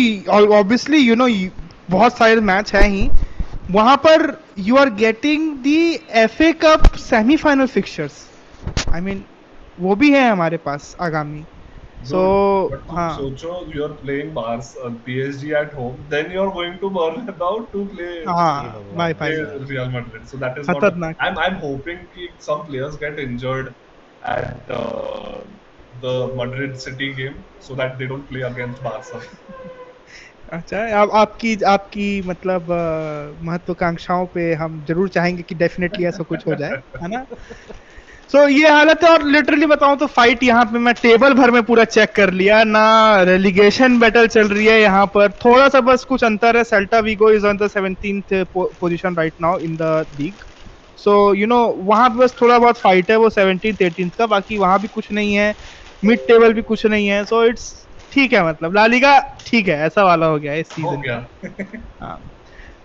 obviously you know बहुत सारे मैच हैं ही. वहाँ पर you are getting the FA Cup semi-final fixtures. I mean वो भी है हमारे पास आगामी. So but तुम हाँ. सोचो, you are playing PSG at home, then you are going to Bernabeu to हाँ, भगवान. play Wi-Fi Real Madrid. So that is not. खतरनाक. I'm hoping कि some players get injured at the Madrid City game so that they don't play against Barca. अच्छा, अब आपकी मतलब महत्वाकांक्षाओं पे हम जरूर चाहेंगे कि डेफिनेटली ऐसा कुछ हो जाए, है ना. सो ये हालत है. और लिटरली बताऊं तो फाइट यहाँ पे मैं टेबल भर में पूरा चेक कर लिया ना. रेलिगेशन बैटल चल रही है यहाँ पर. थोड़ा सा बस कुछ अंतर है. Celta Vigo is on the 17th position right now in the league. So you know वहां पे बस थोड़ा बहुत फाइट है वो 17th 18th का. बाकी वहां भी कुछ नहीं है. मिड टेबल भी कुछ नहीं है. सो इट्स ठीक है, मतलब ला लीगा ठीक है, ऐसा वाला हो गया इस हो सीजन. गया. हाँ.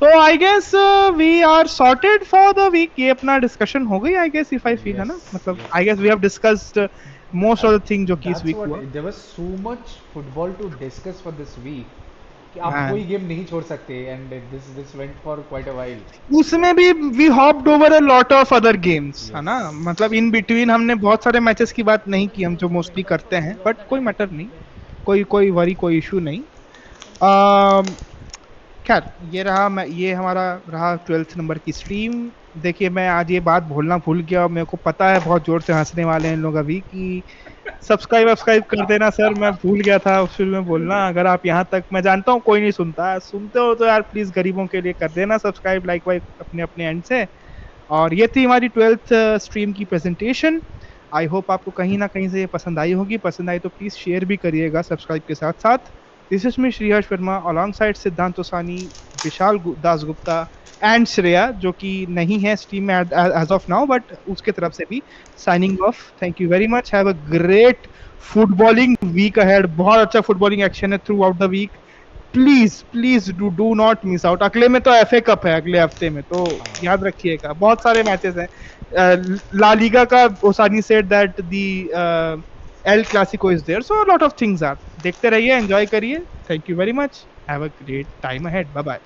तो I guess we are sorted for the week. ये अपना डिस्कशन हो गई I guess, if I feel, है ना. मतलब I guess we have discussed most of the thing जो कि इस वीक हुआ. There was so much football to discuss for this week कि आप Man. कोई गेम नहीं छोड़ सकते. And this went for quite a while. उसमें भी we hopped over a lot of other games, है ना. मतलब इन बिटवीन हमने बहुत सारे मैचेस की बात नहीं की, हम जो मोस्टली करते हैं. बट कोई मैटर नहीं, कोई वरी, कोई इशू नहीं. खैर ये हमारा रहा 12th नंबर की स्ट्रीम. देखिए मैं आज ये बात बोलना भूल गया और मेरे को पता है बहुत जोर से हंसने वाले हैं लोग अभी कि सब्सक्राइब कर देना सर. मैं भूल गया था शुरू में बोलना. अगर आप यहाँ तक, मैं जानता हूँ कोई नहीं सुनता, सुनते हो तो यार प्लीज गरीबों के लिए कर देना सब्सक्राइब, लाइक वाइक अपने एंड से. और ये थी हमारी 12th स्ट्रीम की प्रेजेंटेशन. आई होप आपको कहीं ना कहीं से ये पसंद आई होगी. पसंद आई तो प्लीज शेयर भी करिएगा सब्सक्राइब के साथ साथ. This is me Shriharsh Verma alongside Siddhant Osani, Bishal Dasgupta and Shreya, जो कि नहीं है स्ट्रीम में as of now, but उसके तरफ से भी signing off. Thank you very much. Have a great footballing week ahead. बहुत अच्छा फुटबॉलिंग एक्शन है throughout the week. Please do not miss out. अगले में तो FA कप है अगले हफ्ते में, तो याद रखिएगा. बहुत सारे मैचेस हैं. ला लीगा का ओसानी said that the El Clasico is there, so a lot of things are. देखते रहिए, एंजॉय करिए. Thank you very much. Have a great time ahead. Bye bye.